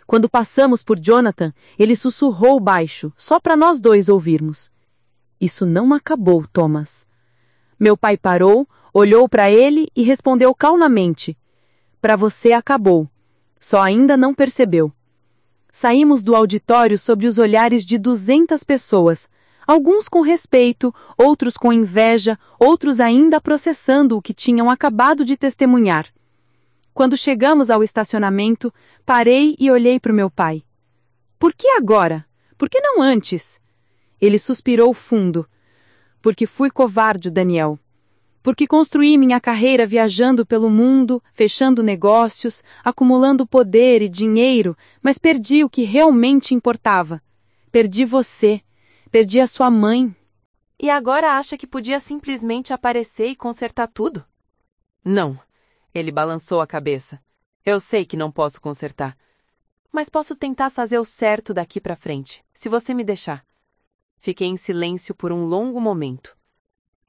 Quando passamos por Jonathan, ele sussurrou baixo, só para nós dois ouvirmos. Isso não acabou, Thomas. Meu pai parou, olhou para ele e respondeu calmamente. Para você acabou. Só ainda não percebeu. Saímos do auditório sob os olhares de 200 pessoas. Alguns com respeito, outros com inveja, outros ainda processando o que tinham acabado de testemunhar. Quando chegamos ao estacionamento, parei e olhei para o meu pai. Por que agora? Por que não antes? Ele suspirou fundo. Porque fui covarde, Daniel. Porque construí minha carreira viajando pelo mundo, fechando negócios, acumulando poder e dinheiro, mas perdi o que realmente importava. Perdi você. Perdi a sua mãe. E agora acha que podia simplesmente aparecer e consertar tudo? Não. Ele balançou a cabeça. Eu sei que não posso consertar. Mas posso tentar fazer o certo daqui para frente, se você me deixar. Fiquei em silêncio por um longo momento.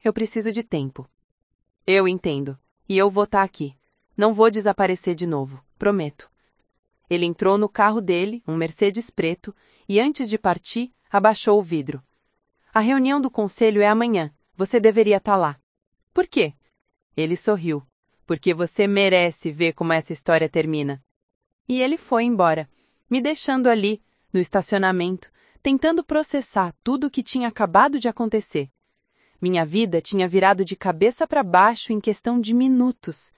Eu preciso de tempo. Eu entendo. E eu vou estar aqui. Não vou desaparecer de novo, prometo. Ele entrou no carro dele, um Mercedes preto, e antes de partir, abaixou o vidro. A reunião do conselho é amanhã. Você deveria estar lá. Por quê? Ele sorriu. Porque você merece ver como essa história termina. E ele foi embora, me deixando ali, no estacionamento, tentando processar tudo o que tinha acabado de acontecer. Minha vida tinha virado de cabeça para baixo em questão de minutos.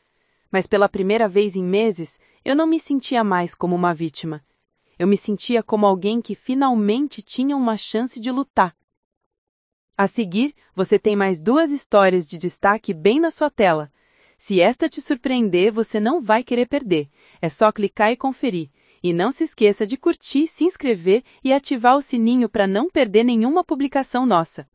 Mas pela primeira vez em meses, eu não me sentia mais como uma vítima. Eu me sentia como alguém que finalmente tinha uma chance de lutar. A seguir, você tem mais 2 histórias de destaque bem na sua tela. Se esta te surpreender, você não vai querer perder. É só clicar e conferir. E não se esqueça de curtir, se inscrever e ativar o sininho para não perder nenhuma publicação nossa.